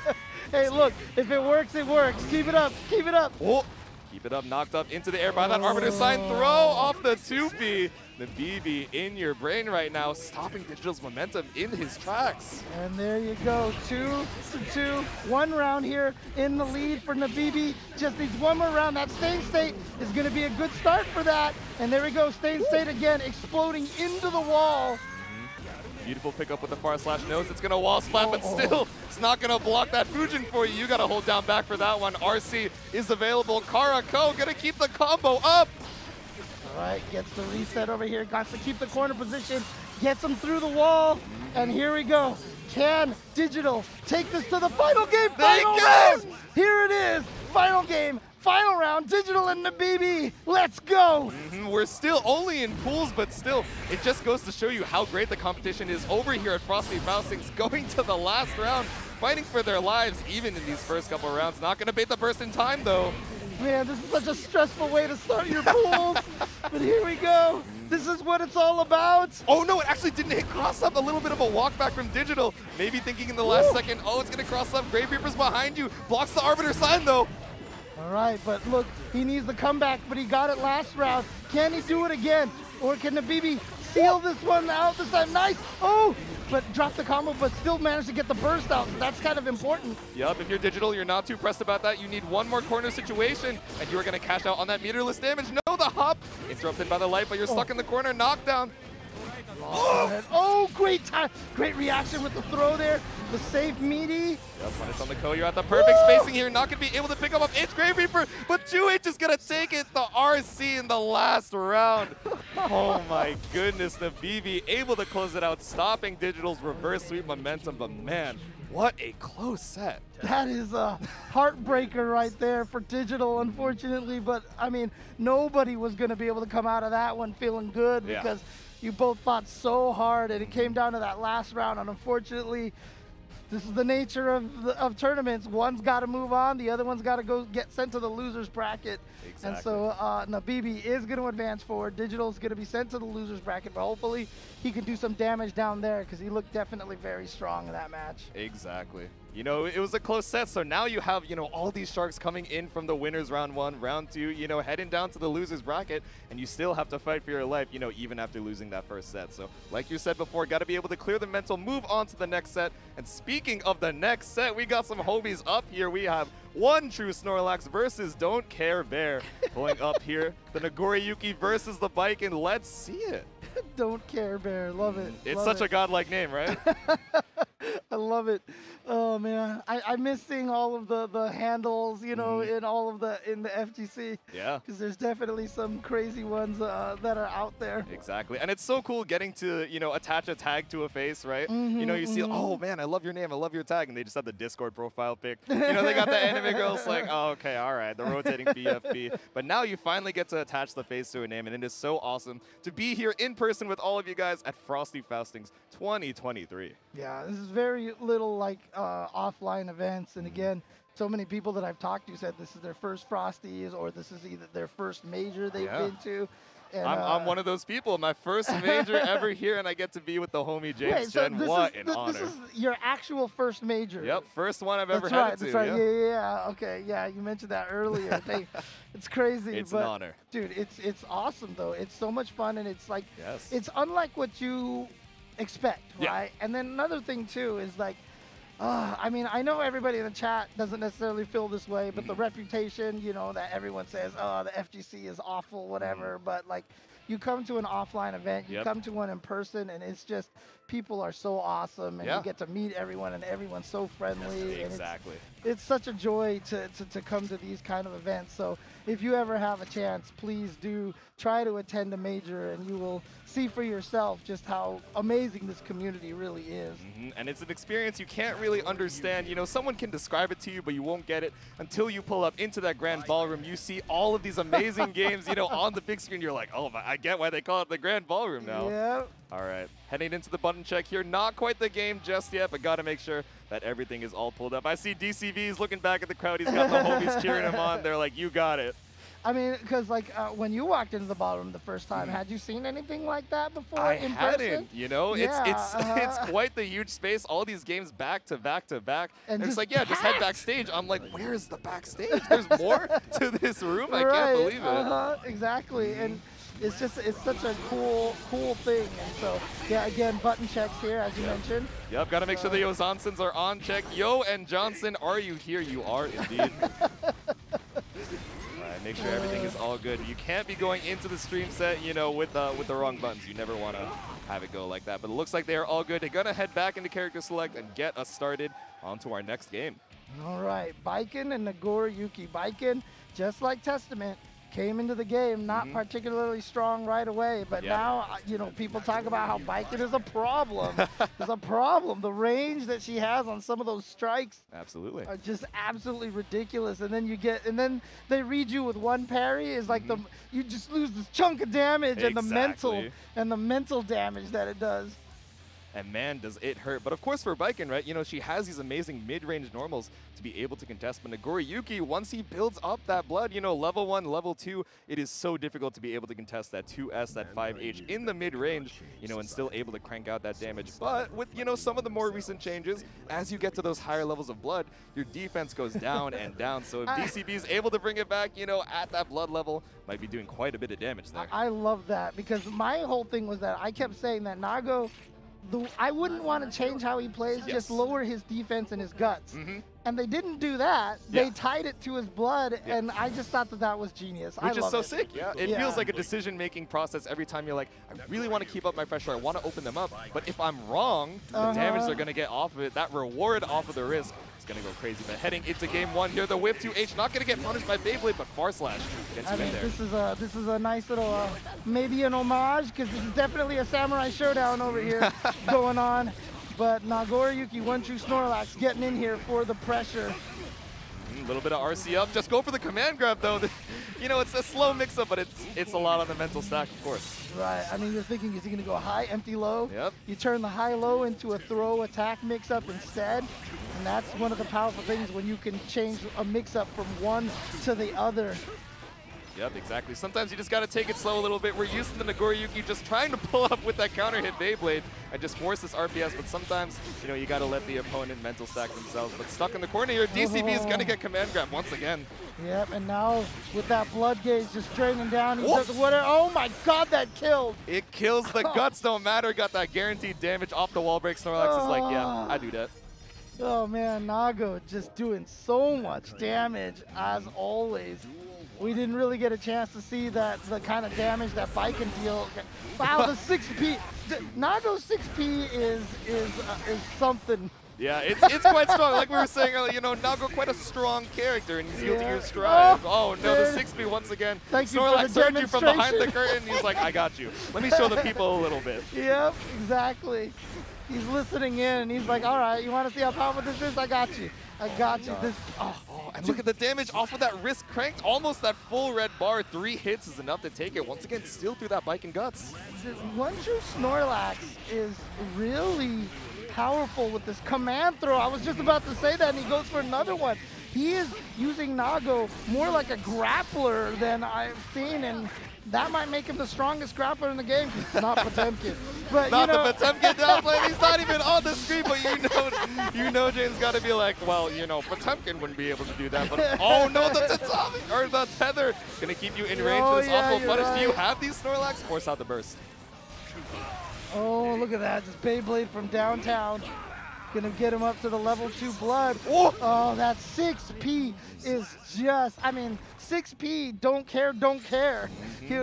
Hey, look. If it works, it works. Keep it up. Keep it up. Oh, keep it up. Knocked up into the air by that Arbiter sign. Throw off the 2P. Nabibi in your brain right now, stopping Digital's momentum in his tracks. And there you go, 2-2. 1 round here in the lead for Nabibi. Just needs 1 more round. That Stain State is going to be a good start for that. And there we go, Stain State again, exploding into the wall. Beautiful pickup with the far slash nose. It's going to wall splat, but still, it's not going to block that Fujin for you. You got to hold down back for that one. RC is available. Karako going to keep the combo up. All right, gets the reset over here, got to keep the corner position, gets him through the wall, and here we go. Can Digital take this to the final game? Final round! Here it is, final game, final round, Digital and Nabibi, let's go! We're still only in pools, but still, it just goes to show you how great the competition is over here at Frosty Faustings, going to the last round, fighting for their lives, even in these first couple rounds. Not gonna bait the burst in time, though. Man, this is such a stressful way to start your pools. But here we go. This is what it's all about. Oh no, it actually didn't hit cross up. A little bit of a walk back from Digital. Maybe thinking in the last second, oh, it's gonna cross up. Grave Reaper's behind you. Blocks the Arbiter sign though. All right, but look, he needs the comeback, but he got it last round. Can he do it again? Or can Nabibi seal this one out this time? Nice. Oh, but dropped the combo, but still managed to get the burst out. So that's kind of important. Yup, if you're Digital, you're not too pressed about that. You need 1 more corner situation, and you are going to cash out on that meterless damage. No, the hop. Interrupted by the light, but you're stuck in the corner. Knockdown. Oh, great time. Great reaction with the throw there. The safe meaty. Yep, punish on the Ko. You're at the perfect spacing here. Not going to be able to pick up H Grave Reaper, but 2H is going to take it. The RC in the last round. Oh my goodness, Nabibi able to close it out, stopping Digital's reverse sweep momentum. But man, what a close set. That is a heartbreaker right there for Digital, unfortunately. But I mean, nobody was going to be able to come out of that one feeling good because you both fought so hard, and it came down to that last round. And unfortunately, this is the nature of tournaments. One's got to move on, the other one's got to go get sent to the losers bracket. Exactly. And so Nabibi is going to advance forward. Digital's going to be sent to the losers bracket, but hopefully he can do some damage down there because he looked definitely very strong in that match. Exactly. You know, it was a close set, so now you have, you know, all these Sharks coming in from the winners round 1, round 2, you know, heading down to the losers bracket, and you still have to fight for your life, you know, even after losing that first set. So, like you said before, got to be able to clear the mental, move on to the next set. And speaking of the next set, we got some homies up here. We have OneTrueSnorlax versus DontCareBear going up here. The Nagoriyuki versus the Baiken. Let's see it. DontCareBear, love it. It's such a godlike name, right? I love it. Oh man, I miss seeing all of the handles, you know, in the FGC. Yeah. Because there's definitely some crazy ones that are out there. Exactly, and it's so cool getting to, you know, attach a tag to a face, right? You know, you see, oh man, I love your name, I love your tag, and they just have the Discord profile pic. You know, they got the anime girls like, oh, okay, all right, the rotating BFB. But now you finally get to attach the face to a name, and it is so awesome to be here in person with all of you guys at Frosty Faustings 2023. Yeah, this is very little like offline events, and again, so many people that I've talked to said this is their first Frosties, or this is either their first major they've been to. And, I'm one of those people. My first major ever here, and I get to be with the homie James Chen. What an honor. This is your actual first major. Yep, first one I've ever had to. That's right. Yeah. Okay. Yeah, you mentioned that earlier. It's crazy. It's but, an honor. Dude, it's awesome, though. It's so much fun, and it's like, yes. It's unlike what you expect, right? And then another thing, too, is like, I mean, I know everybody in the chat doesn't necessarily feel this way, but the reputation, you know, that everyone says, oh, the FGC is awful, whatever. But, like, you come to an offline event, you come to one in person, and it's just people are so awesome, and you get to meet everyone, and everyone's so friendly. Exactly. And it's such a joy to come to these kind of events. So if you ever have a chance, please do try to attend a major, and you will see for yourself just how amazing this community really is. And it's an experience you can't really understand. You know, someone can describe it to you, but you won't get it until you pull up into that grand ballroom. You see all of these amazing games, you know, on the big screen. You're like, oh, I get why they call it the grand ballroom now. Yeah. All right, heading into the button check here. Not quite the game just yet, but got to make sure that everything is all pulled up. I see DCV's looking back at the crowd. He's got the homies cheering him on. They're like, you got it. I mean, because like when you walked into the ballroom the first time, had you seen anything like that before in person? I hadn't. You know, Yeah, it's quite the huge space. All these games back to back to back, and it's like, packed. just head backstage. I'm like, where is the backstage? There's more to this room. I can't believe it. Exactly, and it's just such a cool thing. And so yeah, again, button checks here as you mentioned. Yep, got to make sure the Yozonsons are on check. Yo and Johnson, are you here? You are indeed. Make sure everything is all good. You can't be going into the stream set, you know, with the wrong buttons. You never want to have it go like that. But it looks like they are all good. They're going to head back into character select and get us started onto our next game. All right, Baiken and Nagoriyuki. Baiken, just like Testament, came into the game not particularly strong right away, but now, you know, people talk about how Baiken is a problem. It's a problem. The range that she has on some of those strikes are just absolutely ridiculous. And then they read you with one parry is like you just lose this chunk of damage and the mental damage that it does. And man, does it hurt. But of course for Baiken, right, you know, she has these amazing mid-range normals to be able to contest. But Nagoriyuki, once he builds up that blood, you know, level 1, level 2, it is so difficult to be able to contest that 2S, that 5H in the mid-range, you know, and still able to crank out that damage. But with, you know, some of the more recent changes, as you get to those higher levels of blood, your defense goes down and down. So if DCB is able to bring it back, you know, at that blood level, might be doing quite a bit of damage there. I love that, because my whole thing was that I kept saying that Nago, I wouldn't want to change how he plays, just lower his defense and his guts. And they didn't do that. They tied it to his blood, and I just thought that was genius. Which is so sick. It feels like a decision-making process every time you're like, I really want to keep up my pressure. I want to open them up. But if I'm wrong, the damage they're going to get off of it, that reward off of the risk, is going to go crazy. But heading into game 1 here, the whip 2H, not going to get punished by Beyblade, but Far Slash gets him in there. This is a nice little, maybe an homage, because this is definitely a Samurai Showdown over here going on. But Nagoriyuki, OneTrueSnorlax getting in here for the pressure. A little bit of RC up. Just go for the command grab, though. You know, it's a slow mix-up, but it's a lot on the mental stack, of course. Right. I mean, you're thinking, is he going to go high, empty, low? Yep. You turn the high-low into a throw-attack mix-up instead. And that's one of the powerful things when you can change a mix-up from one to the other. Yep, exactly. Sometimes you just got to take it slow a little bit. We're used to the Nagoriyuki just trying to pull up with that counter hit Beyblade and just force this RPS, but sometimes, you know, you got to let the opponent mental stack themselves. But stuck in the corner here, DCB is going to get command grab once again. Yep, and now with that blood gauge just draining down, he does whatever. Oh my god, that killed! It kills. The guts don't matter. Got that guaranteed damage off the wall break. Snorlax is like, yeah, I do that. Oh man, Nago just doing so much damage as always. We didn't really get a chance to see the kind of damage that Baiken deal. Wow, the 6P. Nago's 6P is something. Yeah, it's quite strong. Like we were saying earlier, you know, Nago quite a strong character, and he's yielding your stride. Oh no, the 6P once again. Snorlax heard you from behind the curtain. He's like, I got you. Let me show the people a little bit. Yep, exactly. He's listening in, and he's like, all right, you want to see how powerful this is? I got you. I got you. And look at the damage off of that wrist cranked. Almost that full red bar. 3 hits is enough to take it. Once again, still through that Baiken guts. OneTrueSnorlax is really powerful with this command throw. I was just about to say that, and he goes for another one. He is using Nago more like a grappler than I've seen, and that might make him the strongest grappler in the game. It's not Potemkin. But, not the Potemkin downplay. He's not even on the screen, but you know James got to be like, well, you know, Potemkin wouldn't be able to do that. But oh no, the tatami, or the tether, gonna keep you in range for this awful punish. Right. Do you have these Snorlax? Force out the burst. Oh, look at that, just Beyblade from downtown. Gonna get him up to the level 2 blood. Oh, Oh, that 6P is just, I mean, 6P, don't care, don't care.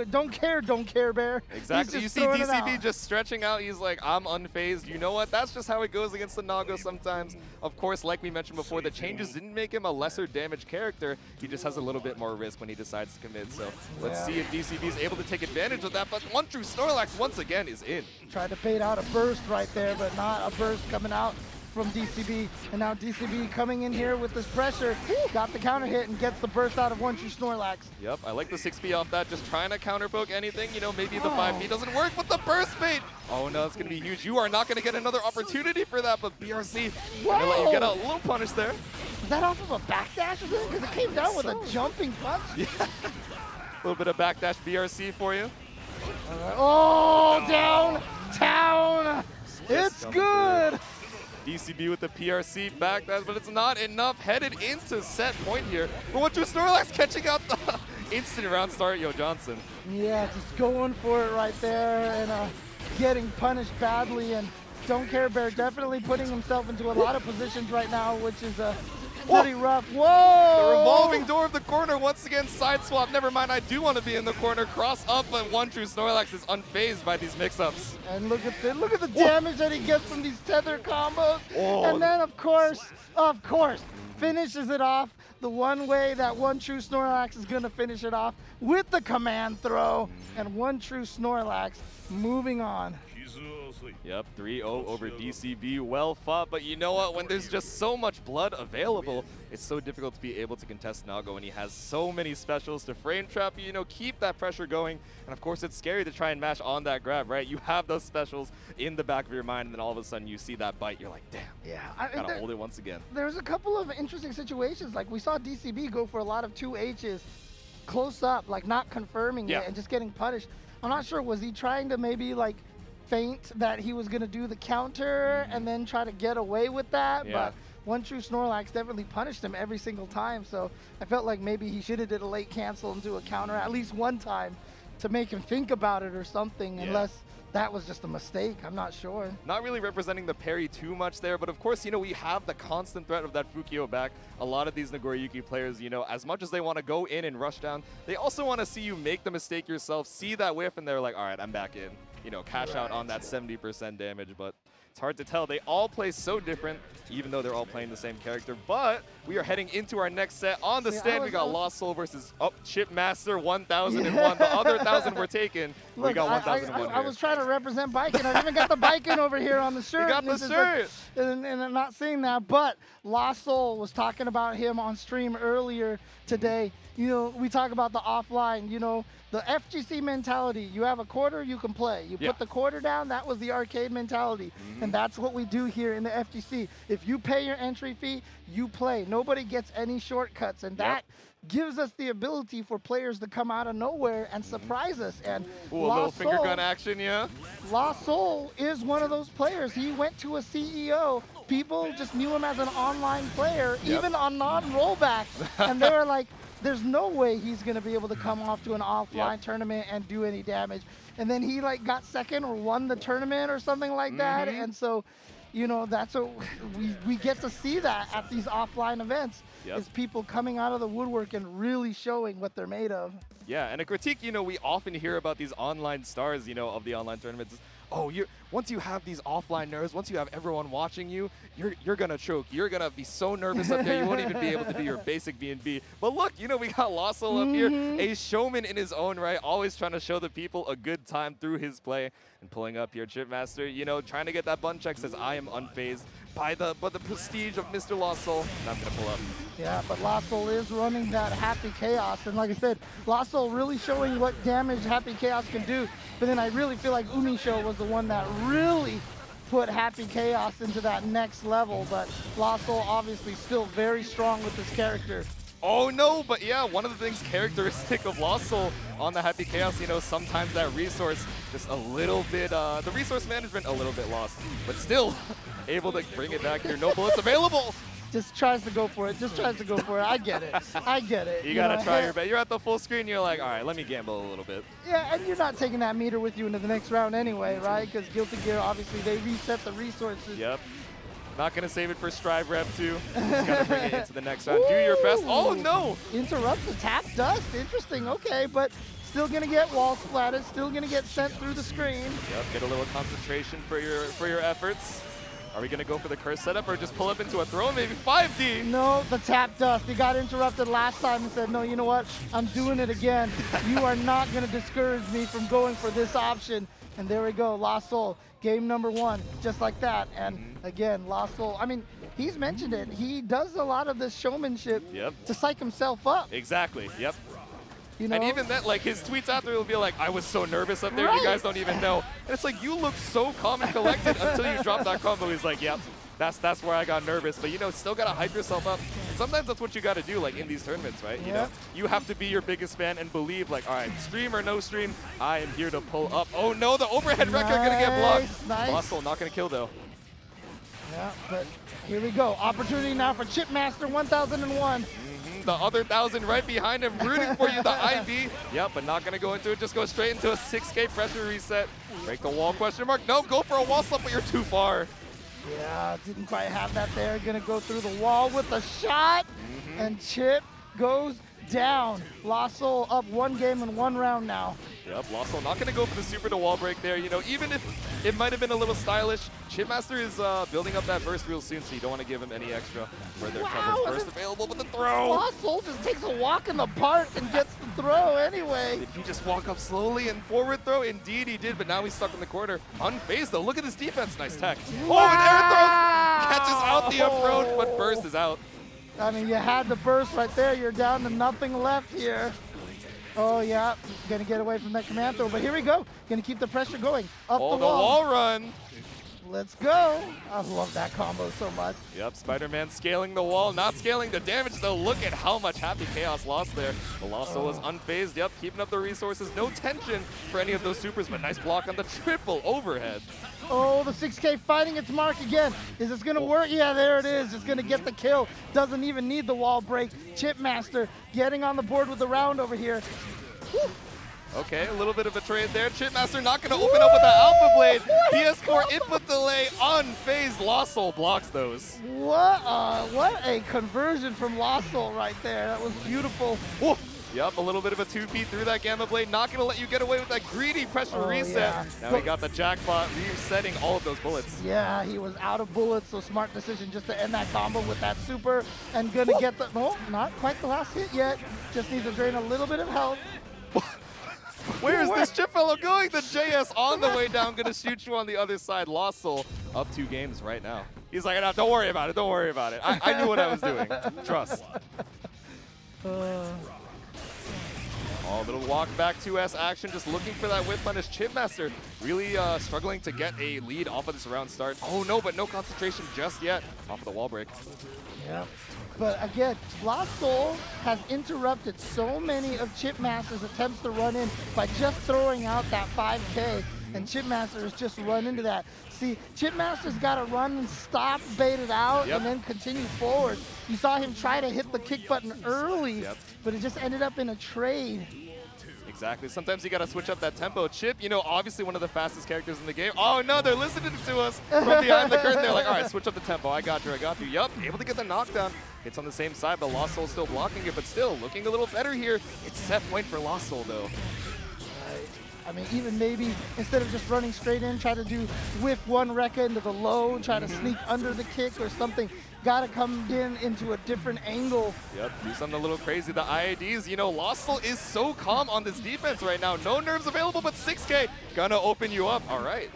Don't care, Bear. exactly. You see DCB just stretching out. He's like, I'm unfazed. You know what? That's just how it goes against the Nago sometimes. Of course, like we mentioned before, the changes didn't make him a lesser damage character. He just has a little bit more risk when he decides to commit. So let's see if DCB is able to take advantage of that. But OneTrueSnorlax once again is in. Tried to bait out a burst right there, but not a burst coming out from DCB. And now DCB coming in here with this pressure. Got the counter hit and gets the burst out of OneTrueSnorlax. Yep, I like the 6P off that. Just trying to counter poke anything. You know, maybe the 5P doesn't work, but the burst bait. Oh no, it's going to be huge. You are not going to get another opportunity for that, but BRC going to let you get a little punish there. Is that off of a backdash or something? Because it came down with a jumping punch. Yeah. A little bit of backdash BRC for you. Oh, downtown. It's good. DCB with the PRC back, but it's not enough. Headed into set point here. But OneTrueSnorlax catching out the instant round start, Yo Johnson. Yeah, just going for it right there and getting punished badly. And DontCareBear definitely putting himself into a lot of positions right now, which is pretty rough. Whoa! The revolving door of the corner once again, side swap. Never mind, I do want to be in the corner. Cross up, but OneTrueSnorlax is unfazed by these mix-ups. And look at the damage that he gets from these tether combos. And then of course, finishes it off the one way that OneTrueSnorlax is gonna finish it off with the command throw. And OneTrueSnorlax moving on. Yep, 3-0 over DCB. Well fought, but you know what? When there's just so much blood available, it's so difficult to be able to contest Nago, and he has so many specials to frame trap, you know, keep that pressure going. And of course, it's scary to try and mash on that grab, right? You have those specials in the back of your mind, and then all of a sudden you see that bite, you're like, damn. Yeah, gotta hold it once again. There's a couple of interesting situations. Like we saw DCB go for a lot of 2Hs close up, like not confirming it and just getting punished. I'm not sure, was he trying to maybe like feint that he was going to do the counter and then try to get away with that, but OneTrueSnorlax definitely punished him every single time, so I felt like maybe he should have did a late cancel and do a counter at least one time to make him think about it or something, unless that was just a mistake. I'm not sure. Not really representing the parry too much there, but of course, you know, we have the constant threat of that Fukio back. A lot of these Nagoriyuki players, you know, as much as they want to go in and rush down, they also want to see you make the mistake yourself, see that whiff, and they're like, all right, I'm back in. You know, cash out on that 70% damage, but it's hard to tell. They all play so different, even though they're all playing the same character. But we are heading into our next set. On the stand, we got LostSoul versus Chipp Master 1001. The other 1,000 were taken. Look, we got 1001 I was trying to represent Baiken. I even got the Baiken over here on the shirt. You got the shirt. Like, and I'm not seeing that, but LostSoul was talking about him on stream earlier today. You know, we talk about the offline, you know, the FGC mentality. You have a quarter, you can play. You put the quarter down, that was the arcade mentality. And that's what we do here in the FGC. If you pay your entry fee, you play. Nobody gets any shortcuts, and that gives us the ability for players to come out of nowhere and surprise us. And a little finger gun action, LostSoul is one of those players. He went to a CEO. People just knew him as an online player, even on non-rollback. And they were like, there's no way he's going to be able to come off to an offline tournament and do any damage. And then he like got second or won the tournament or something like that. And so, you know, that's what we get to see that at these offline events is people coming out of the woodwork and really showing what they're made of. Yeah, and a critique, you know, we often hear about these online stars, you know, of the online tournaments. Oh, once you have these offline nerves, once you have everyone watching you, you're gonna choke. You're gonna be so nervous up there, you won't even be able to do your basic B&B. But look, you know, we got LostSoul up here, a showman in his own right, always trying to show the people a good time through his play. And pulling up here, Chipp Master, you know, trying to get that bun check, says I am unfazed by the prestige of Mr. LostSoul. And I'm gonna pull up. Yeah, but LostSoul is running that Happy Chaos, and like I said, LostSoul really showing what damage Happy Chaos can do. But then I really feel like Unisho was the one that really put Happy Chaos into that next level. But LostSoul obviously still very strong with this character. Oh no, but yeah, one of the things characteristic of LostSoul on the Happy Chaos, you know, sometimes that resource just a little bit, the resource management a little bit lost, but still able to bring it back here. No bullets available. Just tries to go for it. Just tries to go for it. I get it. I get it. You gotta try your best. You're at the full screen. You're like, all right, let me gamble a little bit. Yeah, and you're not taking that meter with you into the next round anyway, right? Because Guilty Gear, obviously, they reset the resources. Yep. Not going to save it for Strive Rep 2. Just got to bring it into the next round. Do your best. Oh, no. Interrupts the tap dust. Interesting. Okay, but still going to get wall splatted. Still going to get sent through the screen. Yep, get a little concentration for your efforts. Are we going to go for the curse setup or just pull up into a throw? Maybe 5D. No, the tap dust. He got interrupted last time and said, no, you know what? I'm doing it again. You are not going to discourage me from going for this option. And there we go, LostSoul, game number 1, just like that. And again, LostSoul, I mean, he's mentioned it. He does a lot of this showmanship to psych himself up. Exactly, yep. You know? And even that, like, his tweets after will be like, I was so nervous up there, you guys don't even know. And it's like, you look so calm and collected until you drop that combo. He's like, yep, that's where I got nervous. But, you know, still got to hype yourself up. And sometimes that's what you got to do, like, in these tournaments, right? You know, you have to be your biggest fan and believe, like, all right, stream or no stream, I am here to pull up. Oh, no, the overhead record going to get blocked. Nice. LostSoul not going to kill, though. Yeah, but here we go. Opportunity now for Chipmaster 1001. The other 1,000 right behind him, rooting for you, the IB. Yep, but not going to go into it. Just go straight into a 6K pressure reset. Break the wall, question mark. No, go for a wall slump, but you're too far. Yeah, didn't quite have that there. Going to go through the wall with a shot. And Chipp goes down. LostSoul up 1 game and 1 round now. Yep, LostSoul not going to go for the super to wall break there. You know, even if it might have been a little stylish, Chipmaster is building up that burst real soon, so you don't want to give him any extra further coverage. Burst available with the throw. LostSoul just takes a walk in the park and gets the throw anyway. Did he just walk up slowly and forward throw? Indeed he did, but now he's stuck in the corner. Unfazed though, look at this defense. Nice tech. Wow. Oh, and air throw catches out the approach, but burst is out. I mean, you had the burst right there. You're down to nothing left here. Oh, yeah. Going to get away from that command throw. But here we go. Going to keep the pressure going. Up the wall. Wall run. Let's go. I love that combo so much. Yep, Spider-Man scaling the wall, not scaling the damage though. Look at how much Happy Chaos lost there. The LostSoul is unfazed. Yep, keeping up the resources. No tension for any of those supers, but nice block on the triple overhead. Oh, the 6K finding its mark again. Is this going to work? Yeah, there it is. It's going to get the kill. Doesn't even need the wall break. Chipmaster getting on the board with the round over here. Whew. Okay, a little bit of a trade there. Chipmaster not going to open up with the Alpha Blade. PS4 input delay, unfazed. LostSoul blocks those. What a conversion from LostSoul right there. That was beautiful. Whoa. Yep, a little bit of a 2P through that Gamma Blade. Not going to let you get away with that greedy pressure reset. Yeah. Now he got the jackpot, resetting all of those bullets. Yeah, he was out of bullets, so smart decision just to end that combo with that super. And going to get the, no, not quite the last hit yet. Just needs to drain a little bit of health. Where is this Chipp fellow going? The JS on the way down, going to shoot you on the other side. LostSoul up 2 games right now. He's like, no, don't worry about it, don't worry about it. I knew what I was doing. Trust. Oh, little walk back 2S action, just looking for that whip punish. Chipmaster really struggling to get a lead off of this round start. Oh no, but no concentration just yet off of the wall break. Yeah. But again, LostSoul has interrupted so many of Chipmaster's attempts to run in by just throwing out that 5K, and Chipmaster has just run into that. See, Chipmaster's got to run and stop, bait it out, and then continue forward. You saw him try to hit the kick button early, but it just ended up in a trade. Exactly. Sometimes you got to switch up that tempo. Chipp, you know, obviously one of the fastest characters in the game. Oh, no, they're listening to us from behind the curtain. They're like, all right, switch up the tempo. I got you, I got you. Yup, able to get the knockdown. It's on the same side, but LostSoul still blocking it, but still looking a little better here. It's set point for LostSoul, though. I mean, even maybe instead of just running straight in, try to do whiff 1 Rekka into the low, try to sneak under the kick or something. Got to come in into a different angle. Yep, do something a little crazy. The IIDs, you know, LostSoul is so calm on this defense right now. No nerves available, but 6K gonna open you up. All right.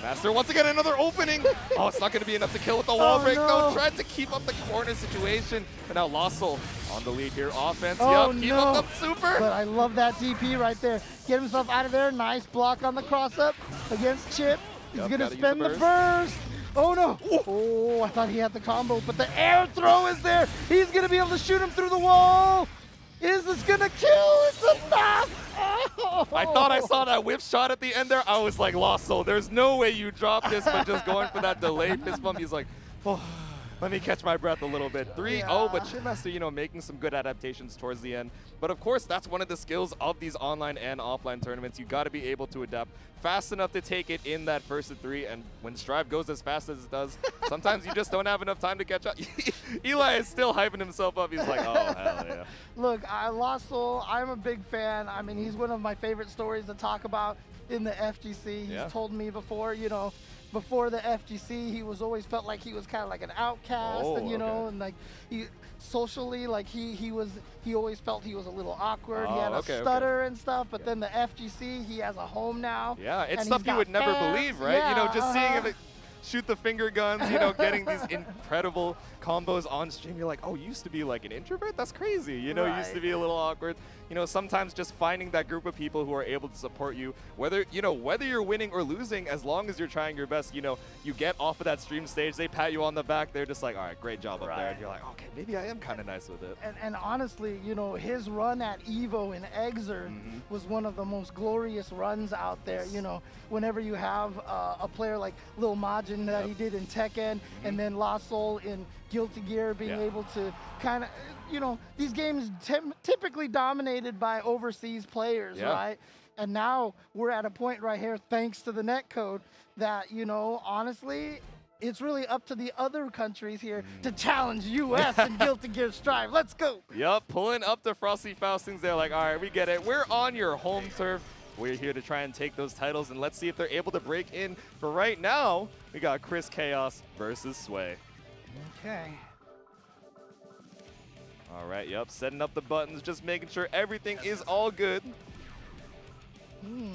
Master wants to get another opening. Oh, it's not going to be enough to kill with the wall break, though. Tried to keep up the corner situation. But now LostSoul on the lead here. Offense, keep up the super. But I love that DP right there. Get himself out of there. Nice block on the cross-up against Chipp. He's going to spend the burst. Oh, no. Oh, I thought he had the combo, but the air throw is there. He's going to be able to shoot him through the wall. Is this going to kill? It's enough. Oh. I thought I saw that whip shot at the end there. I was like, LostSoul, there's no way you drop this, but just going for that delay fist bump, he's like, oh. Let me catch my breath a little bit. 3-0, Yeah. but Chipmaster, you know, making some good adaptations towards the end. But of course, that's one of the skills of these online and offline tournaments. You got to be able to adapt fast enough to take it in that first of 3. And when Strive goes as fast as it does, sometimes you just don't have enough time to catch up. Eli is still hyping himself up. He's like, oh, hell yeah. Look, LostSoul, I'm a big fan. I mean, he's one of my favorite stories to talk about in the FGC. He's told me before, you know, before the FGC, he was always felt like he was kind of like an outcast, and you know, and like he socially, like he always felt he was a little awkward. He had a stutter and stuff. But then the FGC, he has a home now. Yeah, it's stuff you would never believe, right? Yeah, you know, just seeing him shoot the finger guns, you know, getting these incredible combos on stream. You're like, oh, you used to be like an introvert? That's crazy. You know, you used to be a little awkward. You know, sometimes just finding that group of people who are able to support you, whether you're winning or losing, as long as you're trying your best, you know, you get off of that stream stage, they pat you on the back, they're just like, all right, great job up there. And you're like, okay, maybe I am kind of nice with it. And honestly, you know, his run at Evo in Exer was one of the most glorious runs out there. You know, whenever you have a player like Lil Majin that he did in Tekken, and then LostSoul in Guilty Gear being able to kind of, you know, these games typically dominated by overseas players, right? And now we're at a point right here, thanks to the netcode, that, you know, honestly, it's really up to the other countries here to challenge US and Guilty Gear Strive. Let's go. Yup, pulling up the Frosty Faustings. They're like, all right, we get it. We're on your home turf. We're here to try and take those titles, and let's see if they're able to break in. For right now, we got ChrisChaos versus Sway. Okay. All right, yep, setting up the buttons, just making sure everything is all good.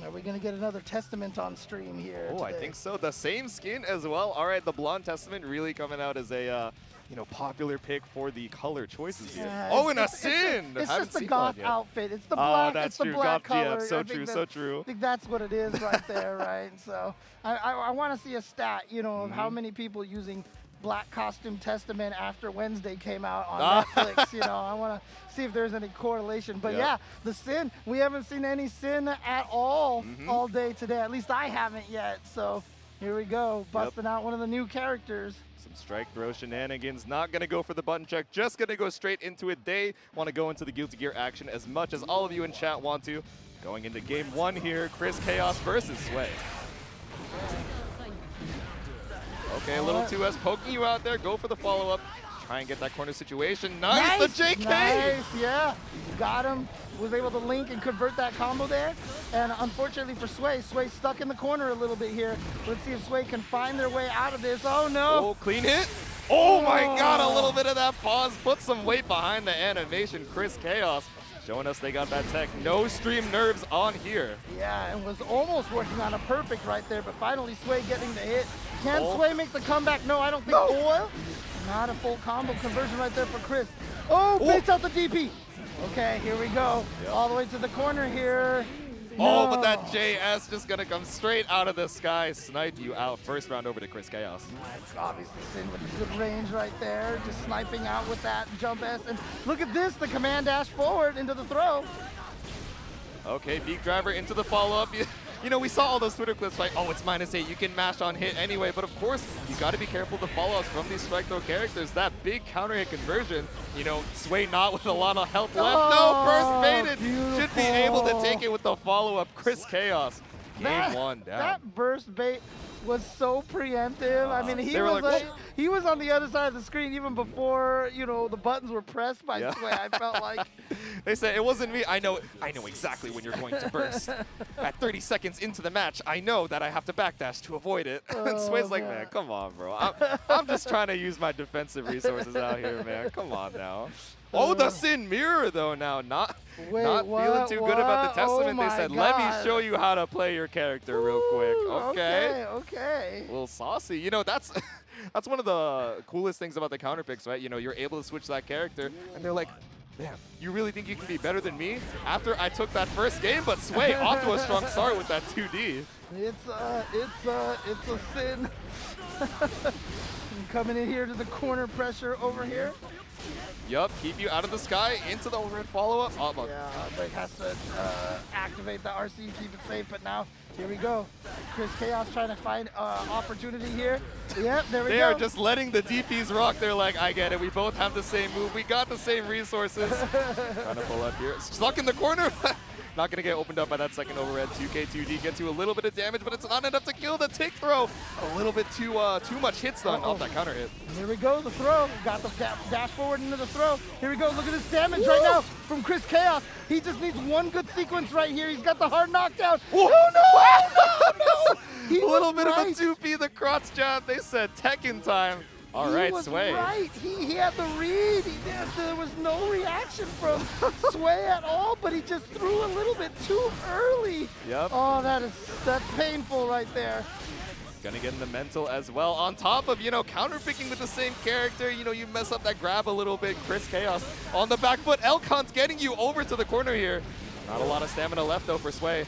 Are we going to get another Testament on stream here Oh, today? I think so. The same skin as well. All right, the Blonde Testament really coming out as a, you know, popular pick for the color choices here. Yeah, oh, and a Sin! It's just the goth outfit. It's the black. That's it's the true. black Goth color. GF. So true, so true. I think that's what it is right there, right? So I want to see a stat, you know, of how many people using Black Costume Testament after Wednesday came out on Netflix. You know, I want to see if there's any correlation. But yeah, the Sin, we haven't seen any Sin at all all day today. At least I haven't yet. So here we go, busting out one of the new characters. Some strike throw shenanigans, not going to go for the button check, just going to go straight into it. They want to go into the Guilty Gear action as much as all of you in chat want to. Going into game 1 here, ChrisChaos versus Sway. Okay, a little 2S poking you out there. Go for the follow-up. Try and get that corner situation. Nice, the JK! Nice, yeah. Got him. Was able to link and convert that combo there. And unfortunately for Sway, Sway's stuck in the corner a little bit here. Let's see if Sway can find their way out of this. Oh, no. Oh, clean hit. Oh, my God, a little bit of that pause. Put some weight behind the animation. ChrisChaos showing us they got that tech. No stream nerves on here. Yeah, and was almost working on a perfect right there, but finally Sway getting the hit. Can Sway make the comeback? No, I don't think. No. Not a full combo conversion right there for Chris. Oh, baits out the DP. Okay, here we go. All the way to the corner here. Oh, but that JS just going to come straight out of the sky, snipe you out. First round over to ChrisChaos. Obviously, Sin with a good range right there, just sniping out with that jump S. And look at this, the command dash forward into the throw. Okay, Beak Driver into the follow-up. You know, we saw all those Twitter clips like, oh, it's -8, you can mash on hit anyway, but of course, you got to be careful the follow-ups from these strike throw characters. That big counter hit conversion, you know, Sway not with a lot of health left. No, burst baited. Beautiful. Should be able to take it with the follow-up. ChrisChaos, game 1 down. That burst bait was so preemptive. I mean, he was on the other side of the screen even before, you know, the buttons were pressed by Sway. I felt like they said it wasn't me. I know exactly when you're going to burst. At 30 seconds into the match, I know that I have to backdash to avoid it. And Sway's like, man, come on, bro. I'm just trying to use my defensive resources out here, man. Come on now. Oh, the Sin Mirror, though, now. Not feeling too good about the Testament. They said, let me show you how to play your character real quick. Okay. Okay. A little saucy. You know, that's one of the coolest things about the counter picks, right? You know, you're able to switch that character, and they're like, damn, you really think you can be better than me after I took that first game? But Sway off to a strong start with that 2D. It's a Sin. Coming in here to the corner pressure over here. Yup, keep you out of the sky, into the overhead follow-up. Yeah, Blake has to activate the RC, keep it safe, but now, here we go. ChrisChaos trying to find opportunity here. Yep, there we go. They are just letting the DPs rock. They're like, I get it. We both have the same move. We got the same resources. Trying to pull up here. Stuck in the corner. Not going to get opened up by that second overhead. 2K2D gets you a little bit of damage, but it's not enough to kill the tick throw. A little bit too much hit stun off that counter hit. Here we go, the throw. Got the dash forward into the throw. Here we go, look at this damage right now from ChrisChaos. He just needs one good sequence right here. He's got the hard knockdown. Whoa. Oh, no! A little bit of a 2P, the crotch jab. They said Tekken time. All right, Sway. Right. He had the read. There was no reaction from Sway at all, but he just threw a little bit too early. Yep. Oh, that's painful right there. Gonna get in the mental as well. On top of, counter picking with the same character, you mess up that grab a little bit. ChrisChaos on the back foot. Elcon's getting you over to the corner here. Not a lot of stamina left though for Sway.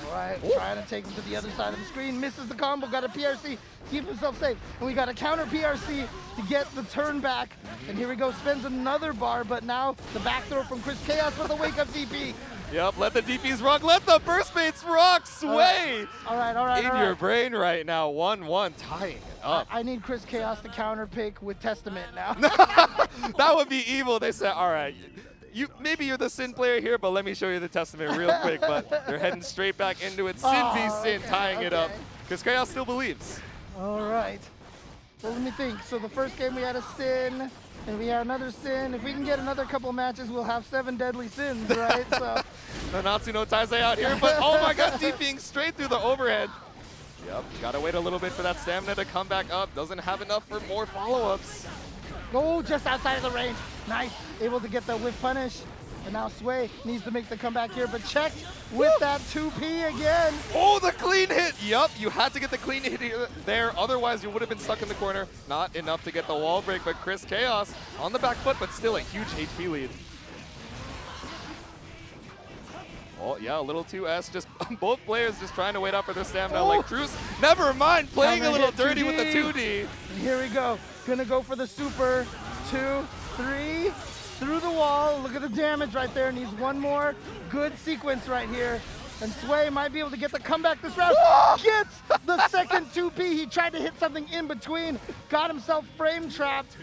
All right, trying to take him to the other side of the screen. Misses the combo, got a PRC, keep himself safe. And we got a counter PRC to get the turn back. And here we go, spends another bar, but now the back throw from ChrisChaos with a wake up DP. Yep, let the DPs rock, let the burst mates rock, Sway! All right. In your brain right now, 1-1, tying it up. I need ChrisChaos to counter pick with Testament now. That would be evil. They said, all right, maybe you're the Sin player here, but let me show you the Testament real quick. But they're heading straight back into it. Sin v Sin, tying it up. ChrisChaos still believes. All right. Well, let me think. So the first game we had a Sin, and we had another Sin. If we can get another couple matches, we'll have 7 deadly Sins, right? So. No Natsu no Taizai out here, but oh my god, DPing straight through the overhead. Yep, gotta wait a little bit for that stamina to come back up. Doesn't have enough for more follow-ups. Oh, just outside of the range. Nice. Able to get the whiff punish. And now Sway needs to make the comeback here, but checked with that 2P again. Oh, the clean hit. Yup, you had to get the clean hit there. Otherwise, you would have been stuck in the corner. Not enough to get the wall break, but ChrisChaos on the back foot, but still a huge HP lead. Oh, yeah, a little 2S. Just both players just trying to wait out for their stamina. Like Truce, never mind, playing a little dirty with the 2D. And here we go. Gonna go for the super. 2, 3. Through the wall. Look at the damage right there. Needs one more good sequence right here. And Sway might be able to get the comeback this round. Gets the second 2P. He tried to hit something in between. Got himself frame trapped.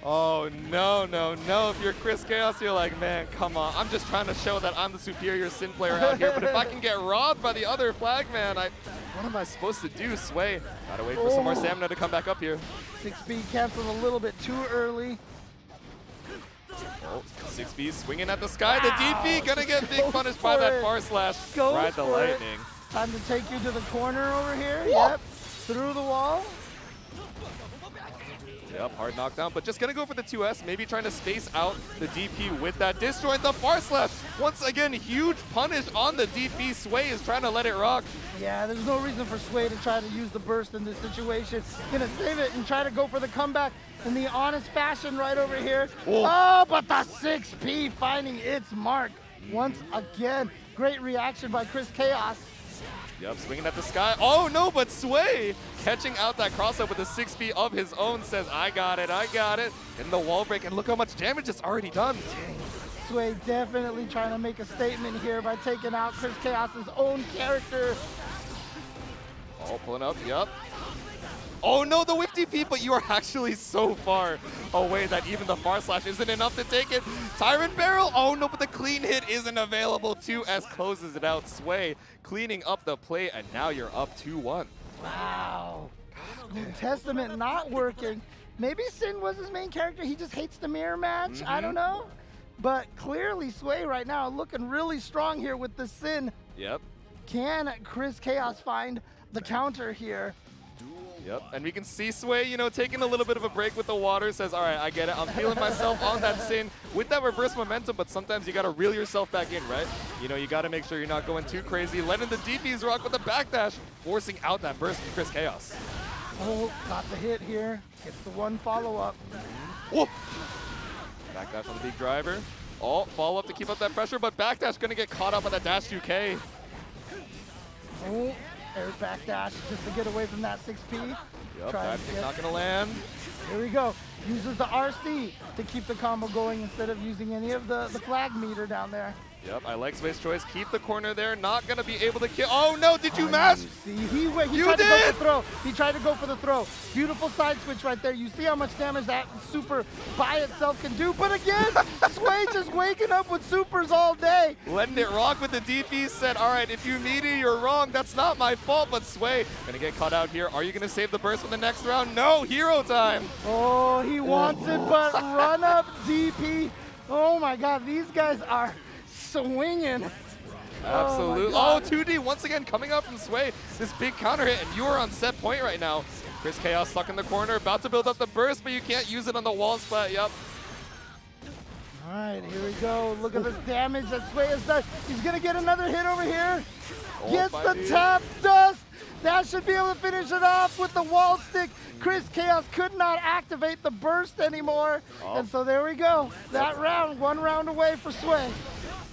Oh, no. If you're ChrisChaos, you're like, man, come on. I'm just trying to show that I'm the superior Sin player out here. But if I can get robbed by the other flag man, what am I supposed to do, Sway? Gotta wait for some more stamina to come back up here. 6B canceled a little bit too early. Oh, 6B swinging at the sky. The DP gonna get big punished by that far slash. Ride the lightning. Time to take you to the corner over here. Yep. Through the wall. Yep, hard knockdown, but just gonna go for the 2S, maybe trying to space out the DP with that disjoint. The far slash, once again, huge punish on the DP. Sway is trying to let it rock. Yeah, there's no reason for Sway to try to use the burst in this situation. Gonna save it and try to go for the comeback in the honest fashion right over here. Oh, but the 6P finding its mark once again. Great reaction by ChrisChaos. Yep, swinging at the sky. Oh no, but Sway catching out that cross-up with a 6B of his own says, I got it. In the wall break, and look how much damage it's already done. Sway definitely trying to make a statement here by taking out ChrisChaos' own character. Oh, pulling up, yep. Oh no, the whiff DP, but you are actually so far away that even the far slash isn't enough to take it. Tyrant Barrel, oh no, but the clean hit isn't available. 2S closes it out. Sway cleaning up the play, and now you're up 2-1. Wow. Testament not working. Maybe Sin was his main character. He just hates the mirror match. I don't know. But clearly Sway right now looking really strong here with the Sin. Yep. Can ChrisChaos find the counter here? Yep, and we can see Sway, taking a little bit of a break with the water, says, all right, I get it. I'm feeling myself on that Sin with that reverse momentum, but sometimes you got to reel yourself back in, right? You got to make sure you're not going too crazy. Letting the DPs rock with the backdash, forcing out that burst from ChrisChaos. Oh, got the hit here. Gets the one follow-up. Whoa! Backdash on the big driver. Oh, follow-up to keep up that pressure, but backdash going to get caught up by that dash 2K. Oh. There's backdash just to get away from that 6P. Yep, that's not going to land. Here we go. Uses the RC to keep the combo going instead of using any of the flag meter down there. Yep, I like Sway's choice. Keep the corner there. Not going to be able to kill. Oh, no. Did you mash? See, he tried to go for the throw. He tried to go for the throw. Beautiful side switch right there. You see how much damage that super by itself can do. But again, Sway just waking up with supers all day. Letting it rock with the DP. Said, all right, if you need it, you're wrong. That's not my fault. But Sway going to get caught out here. Are you going to save the burst for the next round? No. Hero time. Oh, he wants it, but run up DP. Oh, my God. These guys are swinging. Absolutely. Oh, 2D once again coming up from Sway. This big counter hit, and you are on set point right now. ChrisChaos stuck in the corner, about to build up the burst, but you can't use it on the wall spot. Yep. All right, here we go. Look at this damage that Sway has done. He's going to get another hit over here. Gets the tap dust. That should be able to finish it off with the wall stick. ChrisChaos could not activate the burst anymore. And so there we go. That round, one round away for Sway.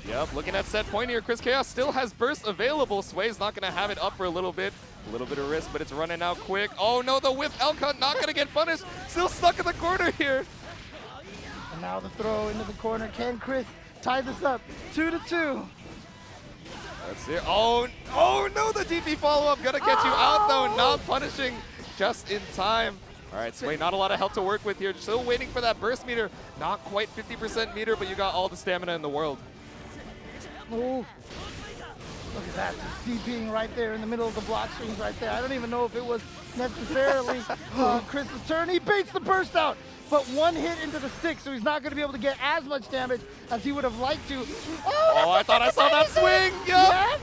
Yep, looking at set point here, ChrisChaos still has burst available. Sway's not going to have it up for a little bit. A little bit of risk, but it's running out quick. Oh no, the whip L-cut not going to get punished. Still stuck in the corner here. And now the throw into the corner. Can Chris tie this up? 2-2. That's it. Oh no, the DP follow-up going to get you out though. Not punishing just in time. All right, Sway, not a lot of help to work with here. Still waiting for that burst meter. Not quite 50% meter, but you got all the stamina in the world. Oh, look at that, just DPing right there in the middle of the block strings right there. I don't even know if it was necessarily Chris's turn. He baits the burst out, but one hit into the stick, so he's not going to be able to get as much damage as he would have liked to. Oh, I thought I saw that swing. Yep. Yeah.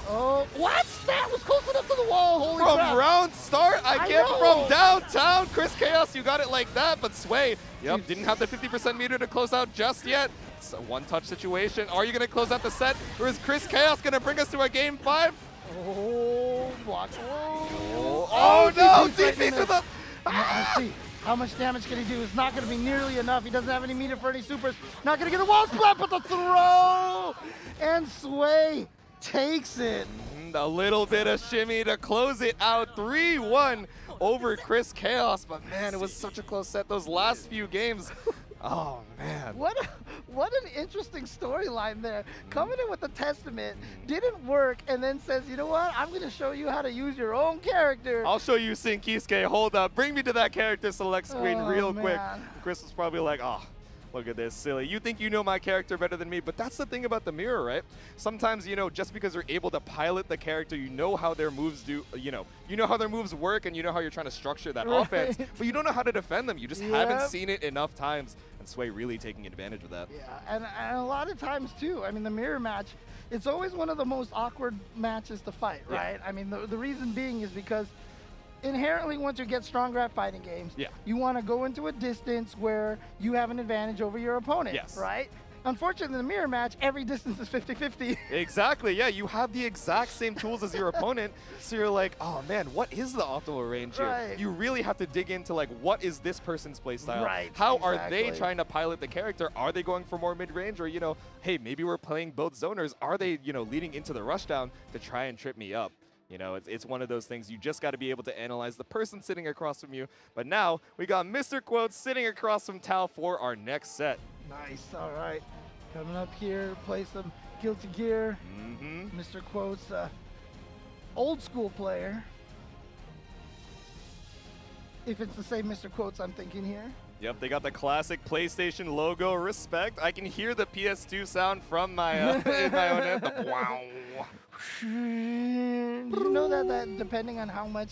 Oh, what? That was close enough to the wall. Holy crap. From round start, I get from downtown. ChrisChaos, you got it like that, but Sway, yep, didn't have the 50% meter to close out just yet. It's a one-touch situation. Are you going to close out the set, or is ChrisChaos going to bring us to a game 5? Oh, block. Oh no, DP to the... Let's see. How much damage can he do? It's not going to be nearly enough. He doesn't have any meter for any supers. Not going to get a wall splat, but the throw! And Sway takes it. A little bit of shimmy to close it out. 3-1 over ChrisChaos. But man, it was such a close set. Those last few games. Oh man. What an interesting storyline there. Coming in with the Testament, didn't work, and then says, you know what? I'm going to show you how to use your own character. I'll show you Sing Kiske. Hold up. Bring me to that character select screen real quick. Chris was probably like, oh, look at this, silly. You think you know my character better than me, but that's the thing about the mirror, right? Sometimes, you know, just because you're able to pilot the character, you know how their moves do, you know how their moves work, and you know how you're trying to structure that offense, but you don't know how to defend them. You just haven't seen it enough times, and Sway really taking advantage of that. Yeah, and a lot of times, too, I mean, the mirror match, it's always one of the most awkward matches to fight, right? I mean, the reason being is because inherently, once you get stronger at fighting games, you want to go into a distance where you have an advantage over your opponent, right? Unfortunately, in the mirror match, every distance is 50-50. Exactly, yeah. You have the exact same tools as your opponent, so you're like, oh man, what is the optimal range here? You really have to dig into, like, what is this person's playstyle? How are they trying to pilot the character? Are they going for more mid-range? Or, you know, hey, maybe we're playing both zoners. Are they, you know, leading into the rushdown to try and trip me up? You know, it's one of those things. You just got to be able to analyze the person sitting across from you. But now we got MrQuotes sitting across from Tao for our next set. Nice. All right. Coming up here, play some Guilty Gear. MrQuotes, old school player. If it's the same MrQuotes I'm thinking here. Yep, they got the classic PlayStation logo. Respect. I can hear the PS2 sound from my in my own head. The wow. You know that depending on how much,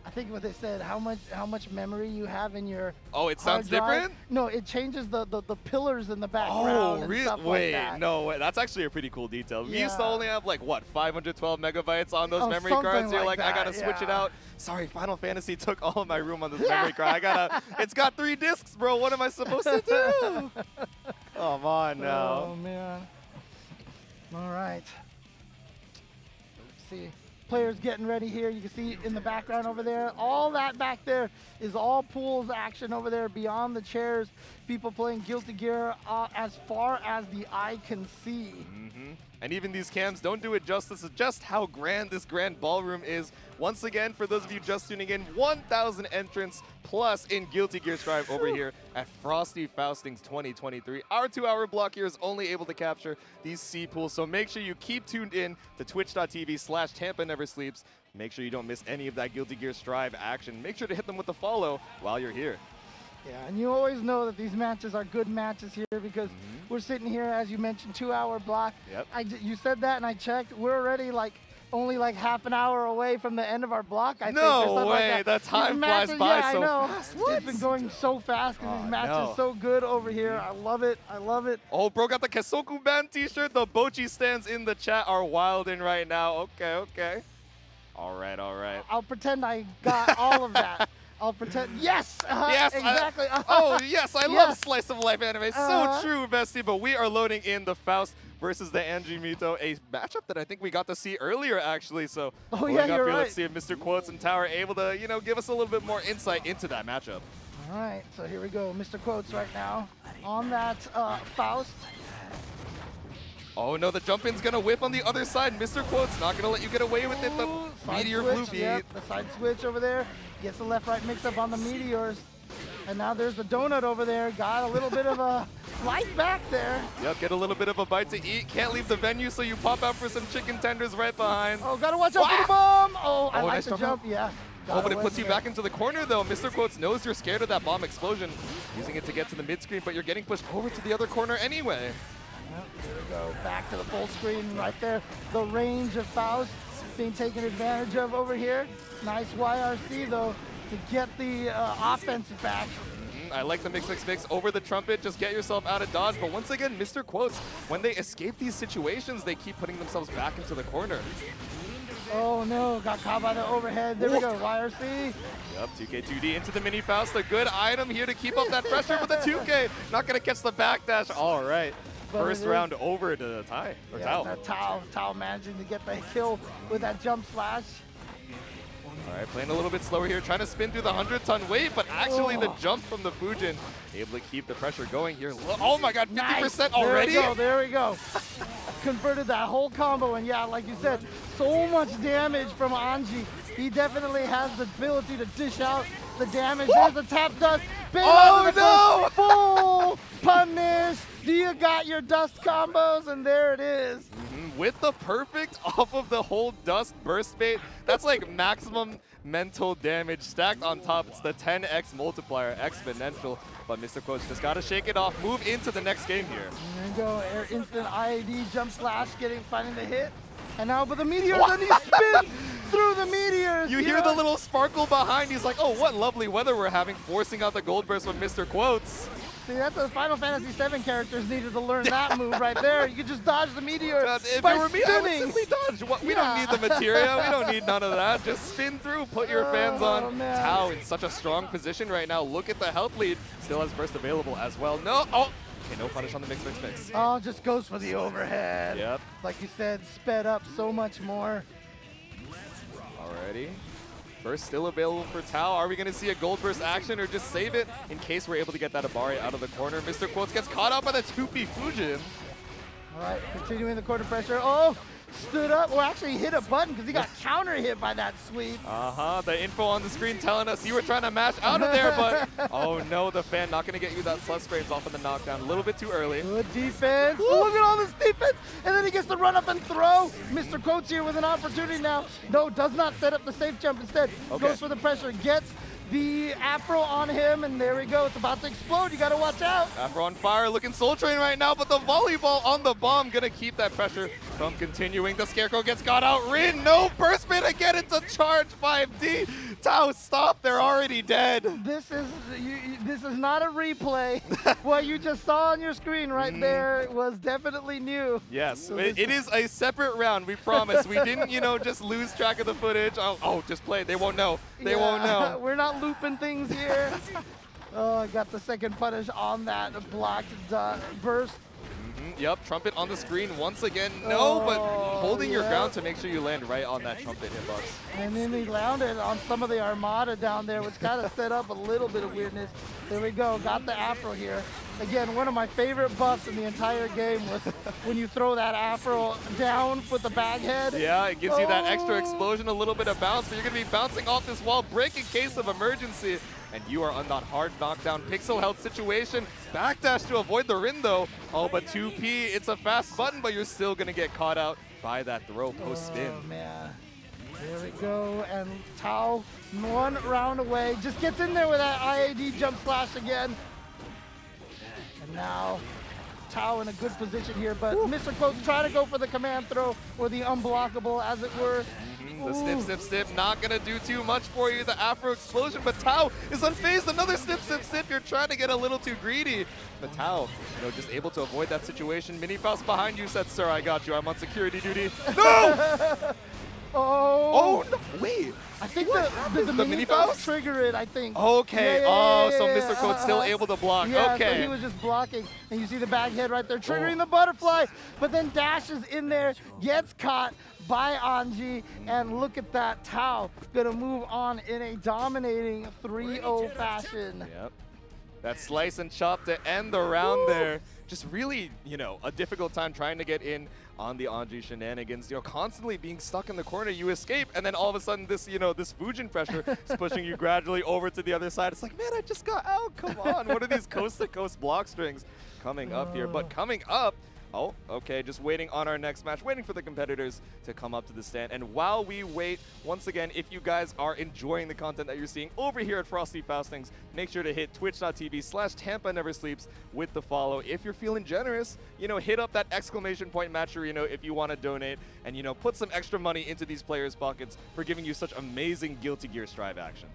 I think what they said, how much memory you have in your it sounds different? No, it changes the pillars in the background and stuff like that. No way. That's actually a pretty cool detail. We used to only have like, what, 512 megabytes on those memory cards? You're like, I gotta switch it out. Sorry, Final Fantasy took all of my room on this memory card. It's got 3 discs, bro. What am I supposed to do? Come on now. Oh, man. All right. See, players getting ready here. You can see in the background over there, all that back there is all pools action over there beyond the chairs. People playing Guilty Gear as far as the eye can see. And even these cams don't do it justice of just how grand this grand ballroom is. Once again, for those of you just tuning in, 1,000 entrants plus in Guilty Gear Strive over here at Frosty Faustings 2023. Our 2-hour block here is only able to capture these C pools, so make sure you keep tuned in to twitch.tv/TampaNeverSleeps. Make sure you don't miss any of that Guilty Gear Strive action. Make sure to hit them with the follow while you're here. Yeah, and you always know that these matches are good matches here because we're sitting here, as you mentioned, 2-hour block. Yep. You said that, and I checked. We're already only half an hour away from the end of our block. I think, no way! Like that time flies by so fast. What? It's been going so fast because these matches so good over here. I love it. I love it. Oh, bro got the Kesoku Band t-shirt. The Bochi stands in the chat are wilding right now. Okay, okay. All right, all right. I'll pretend I got all of that. I'll pretend. Yes! Yes! Exactly. Oh, yes! I love Slice of Life anime. So true, bestie. But we are loading in the Faust versus the Anji Mito, a matchup that I think we got to see earlier, actually. So, you're here, right. Let's see if MrQuotes and Tower are able to, give us a little bit more insight into that matchup. All right, so here we go. MrQuotes right now on that Faust. Oh no, the jump in's gonna whiff on the other side. MrQuotes not gonna let you get away with it. The Meteor Blue Beat. Yep, the side switch over there. Gets the left-right mix-up on the Meteors. And now there's the donut over there. Got a little bit of a life back there. Yep, get a little bit of a bite to eat. Can't leave the venue, so you pop out for some chicken tenders right behind. Oh, gotta watch out for the bomb. Oh, I like nice the jump. Yeah. Oh, but it puts you back into the corner, though. MrQuotes knows you're scared of that bomb explosion. Using it to get to the mid-screen, but you're getting pushed over to the other corner anyway. There we go, back to the full screen right there. The range of Faust being taken advantage of over here. Nice YRC though to get the offense back. I like the mix over the trumpet. Just get yourself out of dodge. But once again, MrQuotes, when they escape these situations, they keep putting themselves back into the corner. Oh no, got caught by the overhead. There we go, YRC. Yep, 2K2D into the mini Faust. A good item here to keep up that pressure, but the 2K not gonna catch the backdash. All right. First round over to Tao. Tao managing to get the kill with that jump slash. All right, playing a little bit slower here, trying to spin through the 100-ton weight, but actually the jump from the Fujin able to keep the pressure going here. Oh my God, 50% already? There we go. Converted that whole combo, and yeah, like you said, so much damage from Anji. He definitely has the ability to dish out the damage. There's the tap dust. Oh no! Full punish. You got your dust combos, and there it is. With the perfect off of the whole dust burst bait, that's like maximum mental damage stacked on top. It's the 10x multiplier, exponential. But MrQuotes just got to shake it off, move into the next game here. There you go, instant IAD jump slash, finding the hit. And now with the meteors, and he spins through the meteors. You hear the little sparkle behind. He's like, oh, what lovely weather we're having, forcing out the gold burst with MrQuotes. See, that's what Final Fantasy VII characters needed to learn that move right there. You could just dodge the meteor if by it were me, I would simply dodge. We don't need the materia. We don't need none of that. Just spin through, put your fans on. Man. Tao in such a strong position right now. Look at the health lead. Still has burst available as well. No. Oh. Okay, no punish on the mix. Oh, just goes for the overhead. Yep. Like you said, sped up so much more. Alrighty. Burst still available for Tao. Are we going to see a gold burst action or just save it in case we're able to get that Abari out of the corner? MrQuotes gets caught up by the 2P Fujin. All right, continuing the corner pressure. Oh, stood up. Well, actually hit a button because he got counter hit by that sweep. The info on the screen telling us you were trying to mash out of there, but oh no, the fan not going to get you that plus frames off of the knockdown. A little bit too early. Good defense. Look at all this defense. And then he gets to run up and throw. MrQuotes here with an opportunity now. No, does not set up the safe jump. Instead, goes for the pressure. Gets the Afro on him, and there we go. It's about to explode. You got to watch out. Afro on fire, looking Soul Train right now, but the volleyball on the bomb going to keep that pressure from continuing. The Scarecrow gets got out. Rin, no burst bait again. It's a charge 5D. Tao, stop. They're already dead. This is not a replay. What you just saw on your screen right there was definitely new. Yes, so it is a separate round. We promise. We didn't, just lose track of the footage. Oh, just play. They won't know. They won't know. We're not looping things here. Oh, I got the second punish on that blocked burst. Yep, trumpet on the screen once again. No, but holding your ground to make sure you land right on that trumpet hitbox. And then he landed on some of the Armada down there, which kind of set up a little bit of weirdness. There we go, got the Afro here. Again, one of my favorite buffs in the entire game was when you throw that Afro down with the bag head. Yeah, it gives you that extra explosion, a little bit of bounce, but you're going to be bouncing off this wall, break in case of emergency. And you are on that hard knockdown pixel health situation. Backdash to avoid the Rin though. Oh, but 2P, it's a fast button, but you're still going to get caught out by that throw post-spin. Oh, man. There we go, and Tao, 1 round away, just gets in there with that IAD jump slash again. And now Tao in a good position here, but MrQuotes trying to go for the command throw or the unblockable, as it were. The snip, snip, snip, not gonna do too much for you. The Afro explosion, but Tao is unfazed. Another snip, snip, snip. You're trying to get a little too greedy. But Tao, just able to avoid that situation. Mini Faust behind you said, "Sir, I got you. I'm on security duty." No! Oh, no, wait. I think the Mini Faust trigger it, I think. Okay. So MrQuotes still able to block. Yeah, okay. So he was just blocking. And you see the bag head right there, triggering the butterfly. But then dashes in there, gets caught by Anji. And look at that. Tao gonna move on in a dominating 3-0 fashion. Yep. That slice and chop to end the round there. Just really, a difficult time trying to get in on the Anji shenanigans. Constantly being stuck in the corner, you escape, and then all of a sudden this, this Fujin pressure is pushing you gradually over to the other side. It's like, man, I just got out. Come on. What are these coast-to-coast block strings coming up here? But coming up, oh, okay, just waiting on our next match, waiting for the competitors to come up to the stand. And while we wait, once again, if you guys are enjoying the content that you're seeing over here at Frosty Faustings, make sure to hit twitch.tv/TampaNeverSleeps with the follow. If you're feeling generous, hit up that exclamation point Matcherino if you want to donate and, put some extra money into these players' pockets for giving you such amazing Guilty Gear Strive action.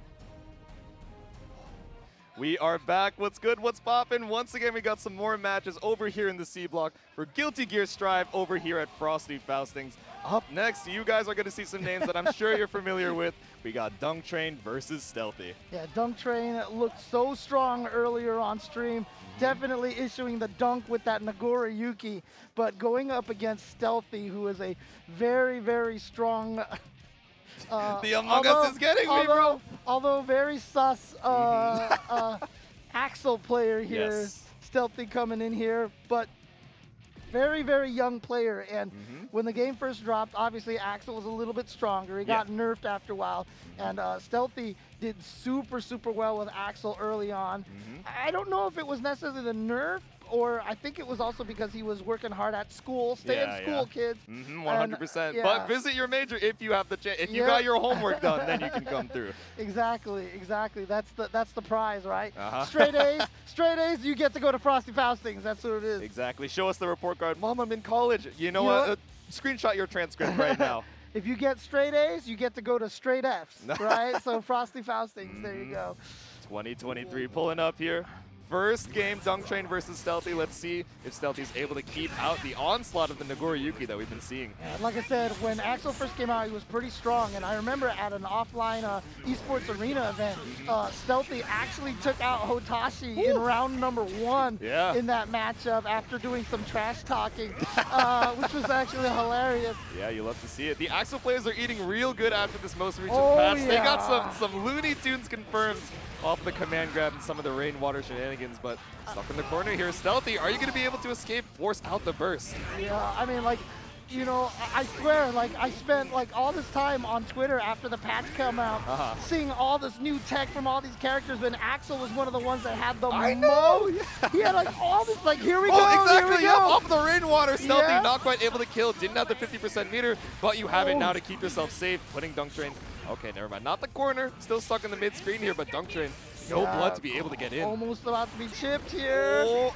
We are back. What's good? What's poppin'? Once again, we got some more matches over here in the C block for Guilty Gear Strive over here at Frosty Faustings. Up next, you guys are going to see some names that I'm sure you're familiar with. We got Dunktrain versus Stealthy. Yeah, Dunktrain looked so strong earlier on stream. Definitely issuing the dunk with that Nagoriyuki, but going up against Stealthy, who is a very, very strong... the Among Us is getting me, bro. Although very sus Axel player here, yes. Stealthy coming in here, but very, very young player. And when the game first dropped, obviously Axel was a little bit stronger. He got nerfed after a while, and Stealthy did super, super well with Axel early on. I don't know if it was necessarily the nerf, or I think it was also because he was working hard at school. Stay in school, kids. 100%. But visit your major if you have the chance. If you got your homework done, then you can come through. Exactly, exactly. That's the prize, right? Straight A's, you get to go to Frosty Faustings. That's what it is. Exactly. Show us the report card. Mom, I'm in college. You know what? Screenshot your transcript right now. If you get straight A's, you get to go to straight F's, right? So Frosty Faustings, there you go. 2023 pulling up here. First game, Dunktrain versus Stealthy. Let's see if Stealthy's able to keep out the onslaught of the Nagoriyuki that we've been seeing. Yeah, like I said, when Axel first came out, he was pretty strong. And I remember at an offline esports arena event, Stealthy actually took out Hotashi in round number 1 in that matchup after doing some trash talking, which was actually hilarious. Yeah, you love to see it. The Axel players are eating real good after this most recent patch. They got some Looney Tunes confirmed off the command grab and some of the rainwater shenanigans, but stuck in the corner here. Stealthy, are you going to be able to escape, force out the burst? Yeah, I mean, like, I swear, like, I spent, like, all this time on Twitter after the patch come out, seeing all this new tech from all these characters, and Axel was one of the ones that had the most. He had, like, all this, like, here we go, exactly, here we go. Off the rainwater, Stealthy not quite able to kill, didn't have the 50% meter, but you have it now to keep yourself safe, putting Dunktrain. Okay, never mind. Not the corner. Still stuck in the mid-screen here, but Dunktrain, no blood to be able to get in. Almost about to be chipped here.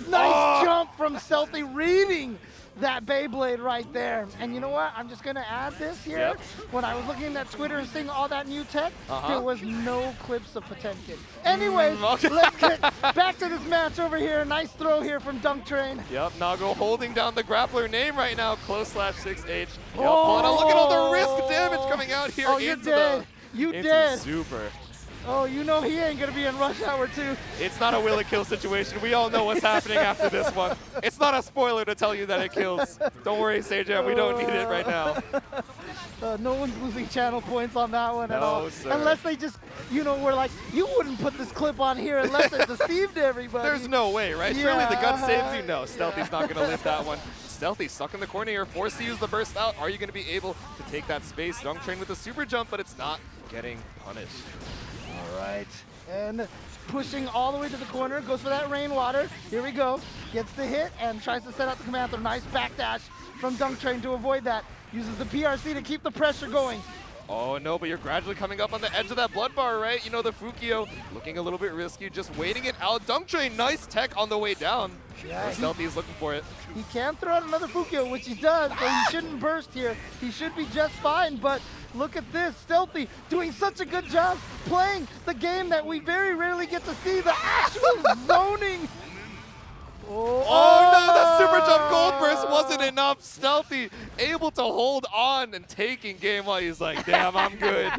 Nice jump from Stealthy, reading that Beyblade right there. And you know what? I'm just going to add this here. When I was looking at Twitter and seeing all that new tech, there was no clips of Potemkin. Anyways, let's get back to this match over here. Nice throw here from Dunktrain. Yep, Nago holding down the grappler name right now. Close/6H. Look at all the risk damage coming out here. Oh, you're dead. You dead. Super. Oh, you know he ain't going to be in Rush Hour 2. It's not a will it kill situation. We all know what's happening after this one. It's not a spoiler to tell you that it kills. Don't worry, Sajam, we don't need it right now. No one's losing channel points on that one at all. Sir. Unless they just, you know, we're like, you wouldn't put this clip on here unless it deceived everybody. There's no way, right? Yeah, Surely the gun saves you. No, Stealthy's not going to live that one. Stealthy stuck in the corner here, forced to use the burst out. Are you going to be able to take that space? Dunktrain with the super jump, but it's not getting punished. All right, and pushing all the way to the corner, goes for that rainwater. Here we go, gets the hit and tries to set up the Commander. Nice backdash from Dunktrain to avoid that. Uses the PRC to keep the pressure going. Oh no, but you're gradually coming up on the edge of that blood bar, right? You know, the Fukio looking a little bit risky, just waiting it out. Dunktrain, nice tech on the way down. Yeah, Stealthy is looking for it. He can throw out another Fukio, which he does, so he shouldn't burst here. He should be just fine, but look at this. Stealthy doing such a good job playing the game that we very rarely get to see, the actual zoning. Oh no, the super jump gold burst wasn't enough. Stealthy able to hold on and taking game while he's like, damn, I'm good.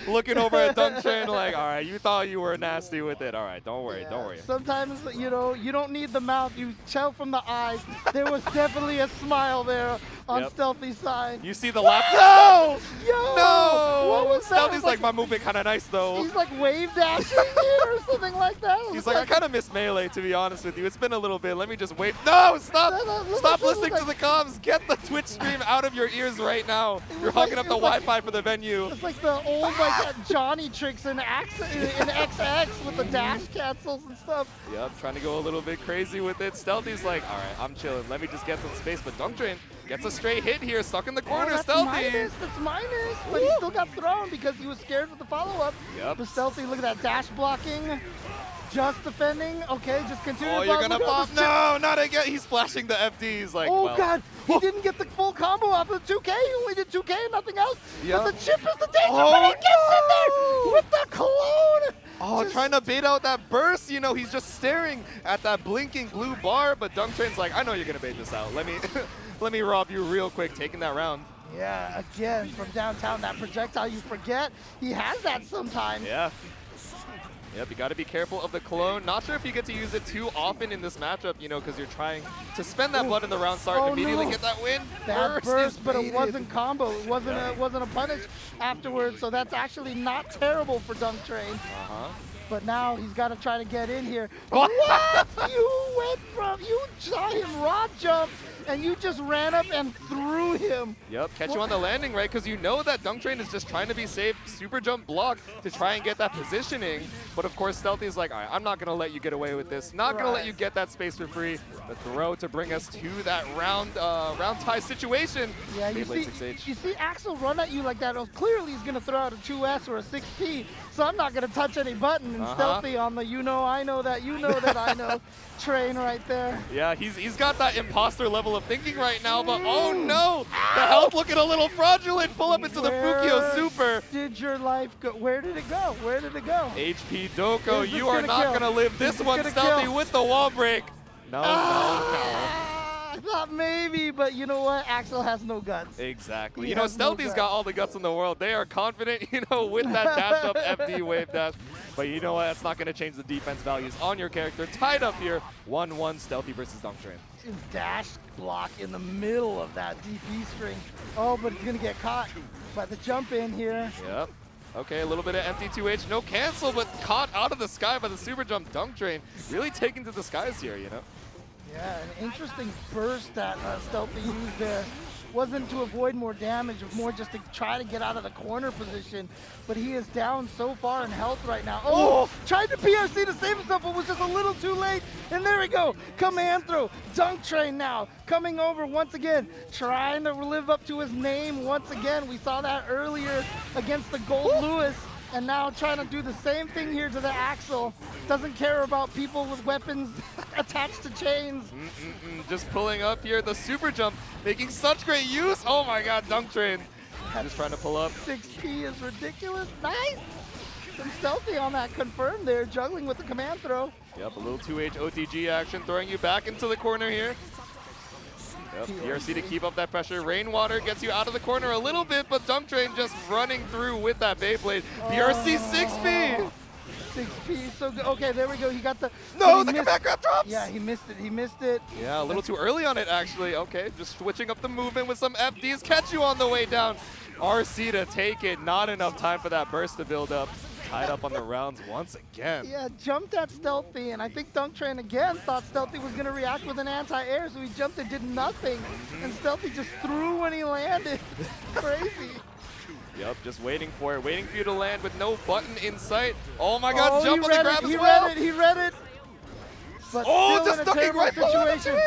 Looking over at Dunktrain like, all right, you thought you were nasty with it. All right, don't worry, don't worry. Sometimes, you know, you don't need the mouth. You tell from the eyes. There was definitely a smile there on Stealthy's side. You see the lap? No! No! What was that? Stealthy's like, my movement kind of nice though. He's like wave dashing here or something like that. He's like, I kind of miss Melee, to be honest with you. It's been a little bit. Let me just wait. No, stop! Stop listening to the comms. Get the Twitch stream out of your ears right now. You're hogging up the Wi-Fi for the venue. It's like the old Johnny tricks in XX with the dash cancels and stuff. Yep, trying to go a little bit crazy with it. Stealthy's like, all right, I'm chilling. Let me just get some space. But Dunktrain gets a straight hit here, stuck in the corner. That's Stealthy. That's minus, but he still got thrown because he was scared with the follow-up. Yep. But Stealthy, look at that dash blocking. Just defending. Okay, just continue. Oh, you're gonna pop. No, not again. He's flashing the FD. He's like, oh, well. God. He didn't get the full combo off of the 2K. He only did 2K and nothing else. Yep. But the Chipp is the danger, but he gets in there with the clone. Oh, trying to bait out that burst. You know, he's just staring at that blinking blue bar, but Dunktrain's like, I know you're gonna bait this out. Let me let me rob you real quick, taking that round. Yeah, again, from downtown, that projectile, you forget. He has that sometimes. Yeah. Yep, you got to be careful of the clone. Not sure if you get to use it too often in this matchup, you know, because you're trying to spend that blood in the round start and immediately get that win. That burst, but it wasn't combo. It wasn't a punish afterwards, so that's actually not terrible for Dunktrain. But now he's got to try to get in here. What? You saw him rod jump, and you just ran up and threw him. Yep, catch you on the landing, right? Because you know that Dunktrain is just trying to be safe, super jump block to try and get that positioning. But of course, Stealthy's like, all right, I'm not going to let you get away with this. Not going to let you get that space for free. The throw to bring us to that round tie situation. Yeah, you see Axel run at you like that. Oh, clearly he's going to throw out a 2S or a 6P. So I'm not going to touch any button. And Stealthy on the you know, I know that I know train right there. Yeah, he's got that imposter level of thinking right now, but oh no! The health looking a little fraudulent. Pull up into the Fukio super. Did your life go? Where did it go? Where did it go? HP Doko, you are not going to live this one, Stealthy, with the wall break. No, no. I thought maybe, but you know what? Axel has no guts. Exactly. You know, Stealthy's got all the guts in the world. They are confident, you know, with that dash up FD wave dash. But you know what? That's not going to change the defense values on your character. Tied up here, 1-1 Stealthy versus Dunktrain. Dash block in the middle of that DP string. Oh, but it's going to get caught by the jump in here. Yep. Okay, a little bit of empty 2H. No cancel, but caught out of the sky by the super jump. Dunktrain really taking to the skies here, you know? Yeah, an interesting burst that Stealthy used there. Wasn't to avoid more damage, more just to try to get out of the corner position. But he is down so far in health right now. Oh, tried to PRC to save himself, but was just a little too late. And there we go, command throw. Dunktrain now coming over once again, trying to live up to his name once again. We saw that earlier against the Goldlewis. And now trying to do the same thing here to the Axel. Doesn't care about people with weapons attached to chains. Just pulling up here, the super jump, making such great use. Oh my God, Dunktrain. Just trying to pull up. 6P is ridiculous. Nice. Some Stealthy on that confirmed there, juggling with the command throw. Yep, a little 2H OTG action, throwing you back into the corner here. Yep, PRC to keep up that pressure. Rainwater gets you out of the corner a little bit, but Dunktrain just running through with that Beyblade. PRC 6P! 6P, so good. Okay, there we go. He got the... No, the command grab drops! Yeah, he missed it. He missed it. Yeah, a little too early on it, actually. Okay, just switching up the movement with some FDs. Catch you on the way down. RC to take it. Not enough time for that burst to build up. Tied up on the rounds once again. Yeah, jumped at Stealthy, and I think Dunktrain again thought Stealthy was going to react with an anti-air, so he jumped and did nothing. And Stealthy just threw when he landed. Crazy. Yep, just waiting for it. Waiting for you to land with no button in sight. Oh my god, jump on the grab as well. He read it. But still just in a terrible right situation.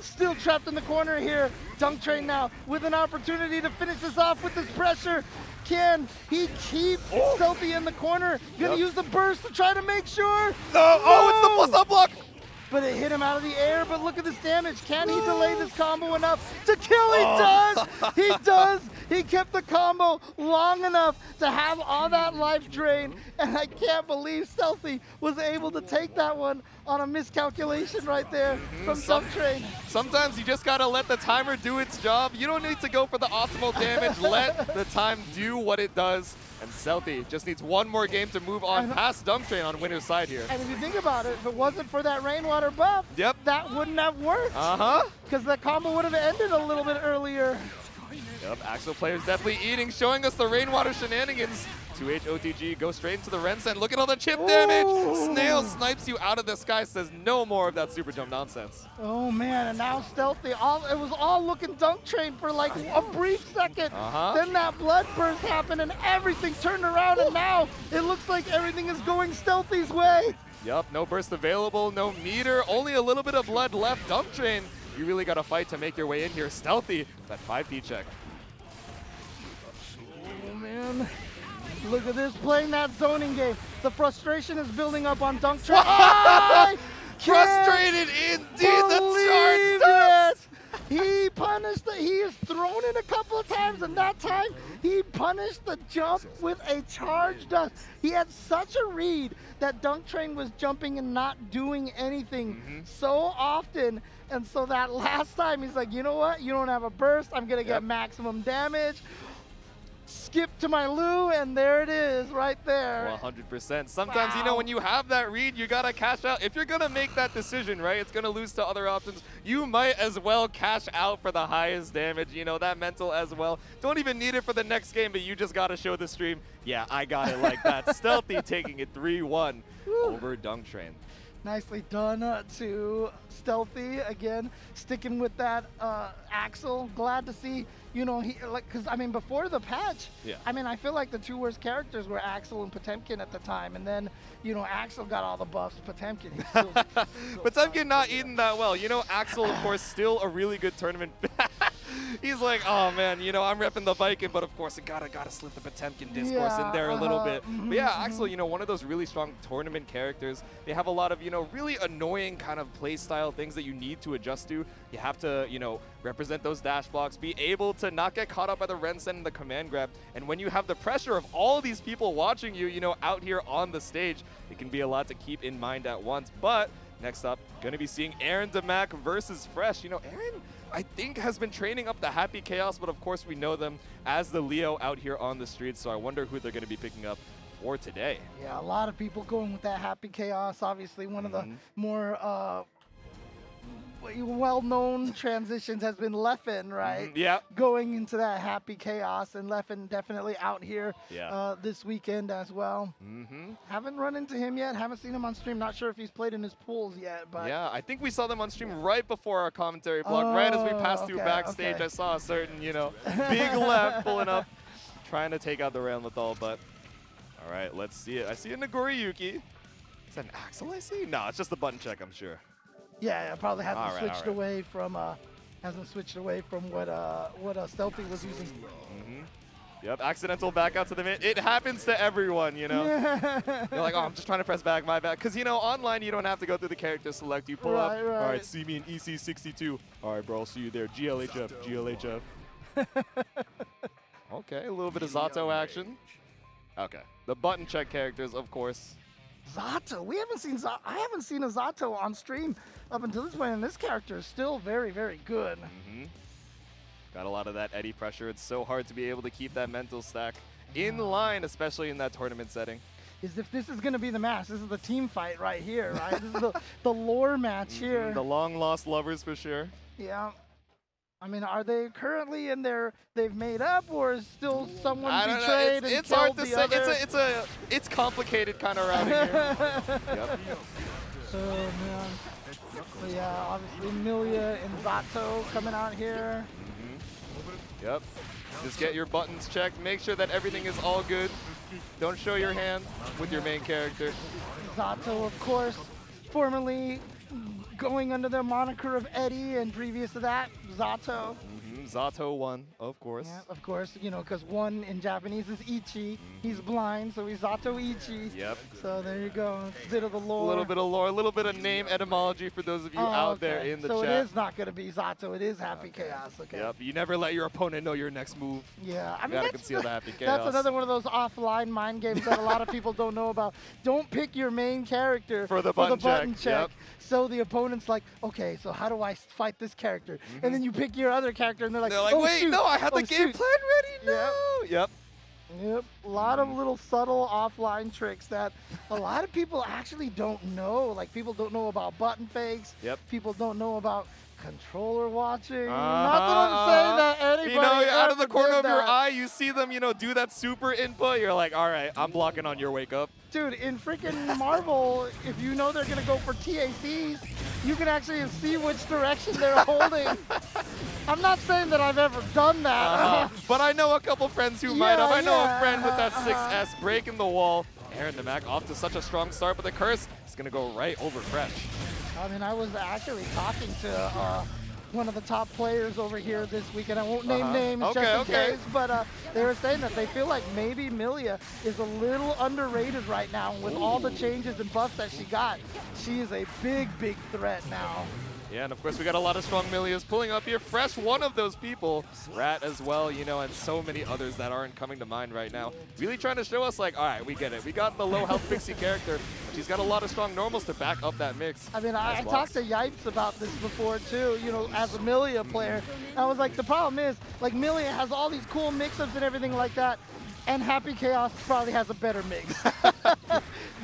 Still trapped in the corner here. Dunktrain now with an opportunity to finish this off with this pressure. Can he keep Stealthy in the corner? Gonna use the burst to try to make sure. No, it's the plus up block. But it hit him out of the air, but look at this damage. Can he delay this combo enough to kill? He does! He does! He kept the combo long enough to have all that life drain, and I can't believe Stealthy was able to take that one on a miscalculation right there from Dunktrain. Sometimes you just gotta let the timer do its job. You don't need to go for the optimal damage. Let the time do what it does. And Stealthy just needs one more game to move on past Dunktrain on winner's side here. And if you think about it, if it wasn't for that Rainwater buff, that wouldn't have worked. Because that combo would have ended a little bit earlier. Yep, Axel players definitely eating, showing us the Rainwater shenanigans. 2H OTG goes straight into the Rensen. Look at all the chip damage. Snail snipes you out of the sky, says no more of that super jump nonsense. Oh man, and now Stealthy, it was all looking Dunktrain for like a brief second. Then that blood burst happened and everything turned around, and now it looks like everything is going Stealthy's way. Yep, no burst available, no meter, only a little bit of blood left. Dunktrain, you really got to fight to make your way in here. Stealthy, that 5D check. Oh man. Look at this, playing that zoning game. The frustration is building up on Dunktrain. Frustrated indeed, the charge. He punished he is thrown in a couple of times, and that time he punished the jump with a charge dust. He had such a read that Dunktrain was jumping and not doing anything so often. And so that last time he's like, you know what? You don't have a burst. I'm going to get maximum damage. Skip to my Lou, and there it is right there. 100%. Sometimes, you know, when you have that read, you got to cash out. If you're going to make that decision, right, it's going to lose to other options. You might as well cash out for the highest damage, you know, that mental as well. Don't even need it for the next game, but you just got to show the stream. Yeah, I got it like that. Stealthy taking it 3-1 over Dunktrain. Nicely done to Stealthy again, sticking with that Axel. Glad to see, you know, because I mean, before the patch, I mean, I feel like the two worst characters were Axel and Potemkin at the time, and then, you know, Axel got all the buffs. Potemkin, he's still Potemkin not eating that well. You know, Axel, of course, still a really good tournament. He's like, oh man, you know, I'm repping the Baiken, but of course, I gotta slip the Potemkin discourse in there a little bit. But yeah, Axel, you know, one of those really strong tournament characters. They have a lot of, you know, really annoying kind of play style things that you need to adjust to. You have to, you know, represent those dash blocks, be able to not get caught up by the Rensen and the command grab. And when you have the pressure of all these people watching you, you know, out here on the stage, it can be a lot to keep in mind at once. But next up, going to be seeing Aarondamac versus Fresh. You know, Aaron, I think, has been training up the Happy Chaos, but of course we know them as the Leo out here on the streets, so I wonder who they're going to be picking up for today. Yeah, a lot of people going with that Happy Chaos. Obviously, one of the more well-known transitions has been Leffen, right? Yeah. Going into that Happy Chaos, and Leffen definitely out here this weekend as well. Haven't run into him yet. Haven't seen him on stream. Not sure if he's played in his pools yet. But yeah, I think we saw them on stream right before our commentary block. Right as we passed through backstage, I saw a certain, you know, big left pulling up, trying to take out the Ramlethal, but all right, let's see it. I see a Nagoriyuki. Is that an Axel I see? No, it's just the button check, I'm sure. Yeah, it probably hasn't switched away from what Stealthy was using. Yep, accidental back out to the mid. It happens to everyone, you know. You're like, oh, I'm just trying to press back, my bad. Because, you know, online you don't have to go through the character select. You pull up. All right, see me in EC62. All right, bro, I'll see you there. GLHF, GLHF. Okay, a little bit of Zato action. Okay, the button check characters, of course. Zato, we haven't seen I haven't seen a Zato on stream up until this point, and this character is still very, very good. Got a lot of that Eddie pressure. It's so hard to be able to keep that mental stack in line, especially in that tournament setting. If this is going to be the match, this is the team fight right here, right? This is the lore match here. The long-lost lovers for sure. Yeah. I mean, are they currently in their, they've made up, or is still someone betrayed and it's killed hard to the say. other? It's complicated kind of around here. Yep. Oh, man. But yeah, obviously Millia and Zato coming out here. Yep. Just get your buttons checked. Make sure that everything is all good. Don't show your hand with your main character. Zato, of course, formerly going under the moniker of Eddie, and previous to that, Zato. Zato 1, of course. Yeah, of course, you know, because 1 in Japanese is Ichi. He's blind, so he's Zato Ichi. Yep. So there you go. It's a bit of the lore. A little bit of lore, a little bit of name etymology for those of you out there in the chat. So it is not going to be Zato. It is Happy Chaos. Okay. Yep. You never let your opponent know your next move. Yeah. I mean, you gotta conceal the Happy Chaos. That's another one of those offline mind games that a lot of people don't know about. Don't pick your main character for the button check. Yep. So the opponent's like, okay, so how do I fight this character? And then you pick your other character, and they're like, oh, wait, shoot. No, I had the game plan ready. No. Yep. Yep. A lot of little subtle offline tricks that a lot of people actually don't know. Like, people don't know about button fakes. Yep. People don't know about controller watching. Not that I'm saying that anybody. You know, out of the corner of your eye, you see them, you know, do that super input. You're like, all right, I'm blocking on your wake up. Dude, in freaking Marvel, if you know they're going to go for TACs, you can actually see which direction they're holding. I'm not saying that I've ever done that. But I know a couple friends who might have. I know a friend with that 6S breaking the wall. Aarondamac off to such a strong start, but the curse is going to go right over Fresh. I mean, I was actually talking to one of the top players over here this weekend. I won't name names just in case, but they were saying that they feel like maybe Millia is a little underrated right now with all the changes and buffs that she got. She is a big, big threat now. Yeah, and of course we got a lot of strong Millias pulling up here. Fresh, one of those people. Rat as well, you know, and so many others that aren't coming to mind right now. Really trying to show us, like, all right, we get it. We got the low health Pixie character. She's got a lot of strong normals to back up that mix. I mean, I talked to Yipes about this before too, you know, as a Millia player. I was like, the problem is, like, Millia has all these cool mix-ups and everything like that, and Happy Chaos probably has a better mix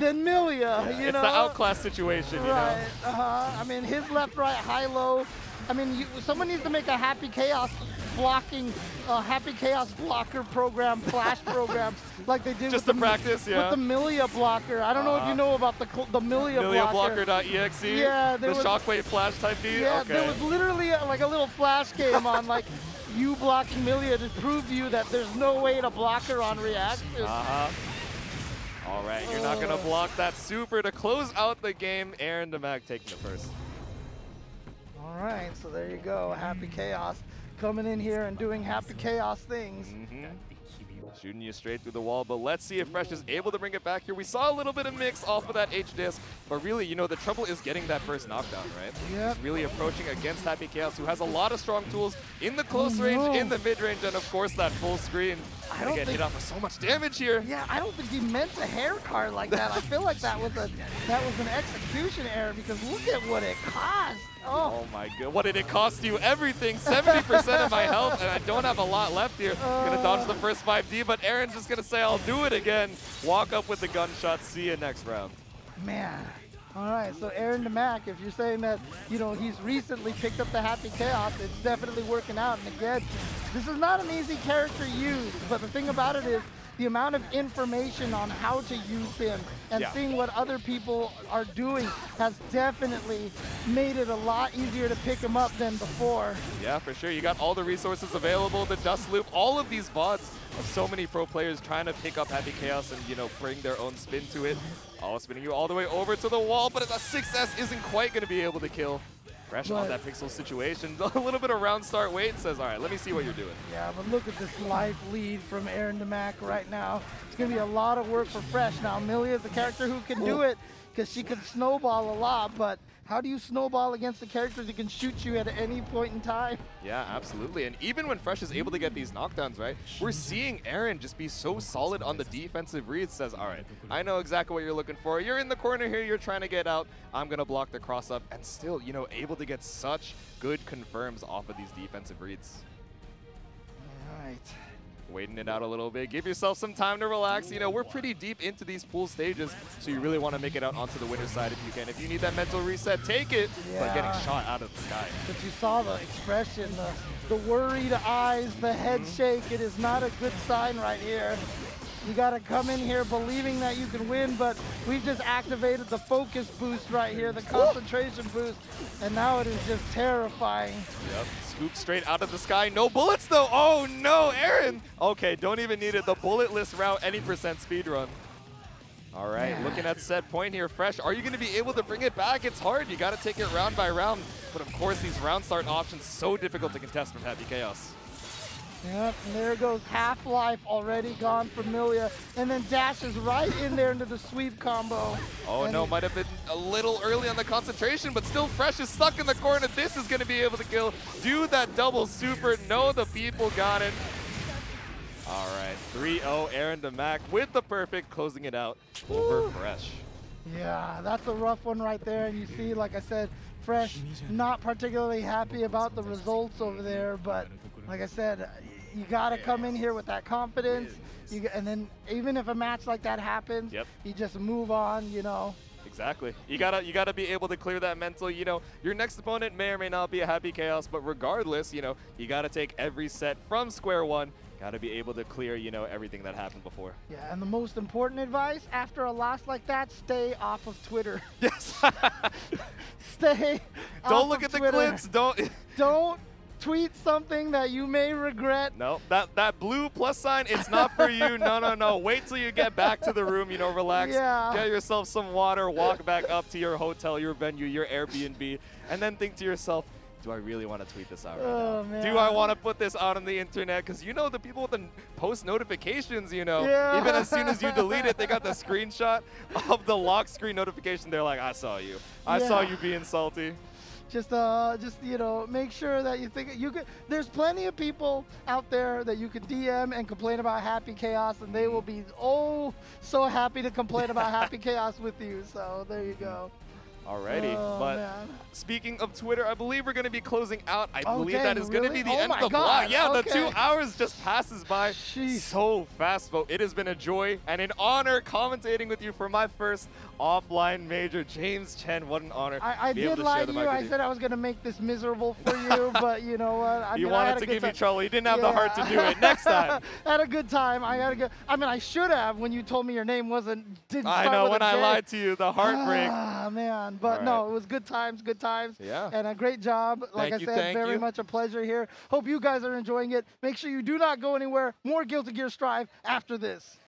than Millia, you know? It's the outclass situation, you know? I mean, his left, right, high, low. I mean, someone needs to make a Happy Chaos blocking, Happy Chaos blocker program, flash program, like they did just with to practice, with the Millia blocker. I don't know if you know about the Millia blocker. MilliaBlocker.exe? Yeah, the shockwave flash type D? Yeah, there was literally like a little flash game on like you blocking Millia to prove to you that there's no way to block her on reaction. All right, you're not going to block that super to close out the game. Aarondamac taking the first. All right, so there you go. Happy Chaos coming in here and doing Happy Chaos things. Shooting you straight through the wall, but let's see if Fresh is able to bring it back here. We saw a little bit of mix off of that H-disc, but really, you know, the trouble is getting that first knockdown, right? Yep. He's really approaching against Happy Chaos, who has a lot of strong tools in the close range, in the mid-range, and of course that full screen. I don't get hit out for so much damage here. Yeah, I don't think he meant to hair card like that. I feel like that was an execution error, because look at what it cost. Oh my god, what did it cost you? Everything, 70% of my health, and I don't have a lot left here. Gonna dodge the first 5D, but Aaron's just gonna say, I'll do it again. Walk up with the gunshot, see you next round. Man. All right, so Aarondamac, if you're saying that, you know, he's recently picked up the Happy Chaos, it's definitely working out. And again, this is not an easy character to use, but the thing about it is, the amount of information on how to use him and seeing what other people are doing has definitely made it a lot easier to pick him up than before. Yeah, for sure. You got all the resources available, the Dust Loop, all of these VODs of so many pro players trying to pick up Happy Chaos and, you know, bring their own spin to it. All spinning you all the way over to the wall, but the 6S isn't quite going to be able to kill. Fresh on that pixel situation. A little bit of round start wait, says, all right, let me see what you're doing. Yeah, but look at this life lead from Aarondamac right now. It's going to be a lot of work for Fresh. Now, Millia is a character who can do it because she can snowball a lot, but how do you snowball against the characters that can shoot you at any point in time? Yeah, absolutely. And even when Fresh is able to get these knockdowns, right, we're seeing Aaron just be so solid on the defensive reads. Says, all right, I know exactly what you're looking for. You're in the corner here. You're trying to get out. I'm going to block the cross-up. And still, you know, able to get such good confirms off of these defensive reads. right. Waiting it out a little bit. Give yourself some time to relax. You know, we're pretty deep into these pool stages, so you really want to make it out onto the winner's side if you can. If you need that mental reset, take it, but getting shot out of the sky. But you saw the expression, the worried eyes, the head shake. It is not a good sign right here. You got to come in here believing that you can win, but we've just activated the focus boost right here, the concentration boost, and now it is just terrifying. Yep, scoop straight out of the sky. No bullets though. Oh no, Aaron. Okay, don't even need it. The bulletless route, any percent speed run. All right, looking at set point here, Fresh. Are you going to be able to bring it back? It's hard. You got to take it round by round. But of course, these round start options so difficult to contest with Happy Chaos. Yep, and there goes half-life already gone from Millia, and then dashes right in there into the sweep combo. Oh no, might have been a little early on the concentration, but still Fresh is stuck in the corner. This is going to be able to kill. Do that double super. No, the people got it. All right, 3-0 Aarondamac with the perfect, closing it out over Fresh. Yeah, that's a rough one right there, and you see, like I said, Fresh not particularly happy about the results over there, but like I said, you got to come in here with that confidence, and then even if a match like that happens, you just move on, you know. Exactly. You gotta be able to clear that mental. You know, your next opponent may or may not be a Happy Chaos, but regardless, you know, you gotta take every set from square one. Gotta be able to clear, you know, everything that happened before. Yeah, and the most important advice after a loss like that: stay off of Twitter. Yes. Stay. Don't look at the clips. Don't tweet something that you may regret. No, that blue plus sign, it's not for you. No. Wait till you get back to the room, you know, relax. Get yourself some water, walk back up to your hotel, your venue, your Airbnb, and then think to yourself, do I really want to tweet this out right now? Man. Do I want to put this out on the internet? Because you know the people with the post notifications, you know, even as soon as you delete it, they got the screenshot of the lock screen notification. They're like, I saw you. I saw you being salty. Just you know, make sure that you think you could. There's plenty of people out there that you could DM and complain about Happy Chaos, and they will be so happy to complain about Happy Chaos with you. So there you go. Alrighty, but speaking of Twitter, I believe we're going to be closing out. I believe that is going to be the end of the vlog. Yeah, the 2 hours just passes by so fast, but it has been a joy and an honor commentating with you for my first offline major. James Chen, what an honor. I did lie to you. I said I was going to make this miserable for you, but you know what? You wanted to give me trouble. You didn't have the heart to do it. Next time. I had a good time. I mean, I should have when you told me your name didn't start I know, with when I lied to you, the heartbreak. Ah, man. But no, it was good times. Yeah. And a great job. Like I said, very much a pleasure here. Hope you guys are enjoying it. Make sure you do not go anywhere. More Guilty Gear Strive after this.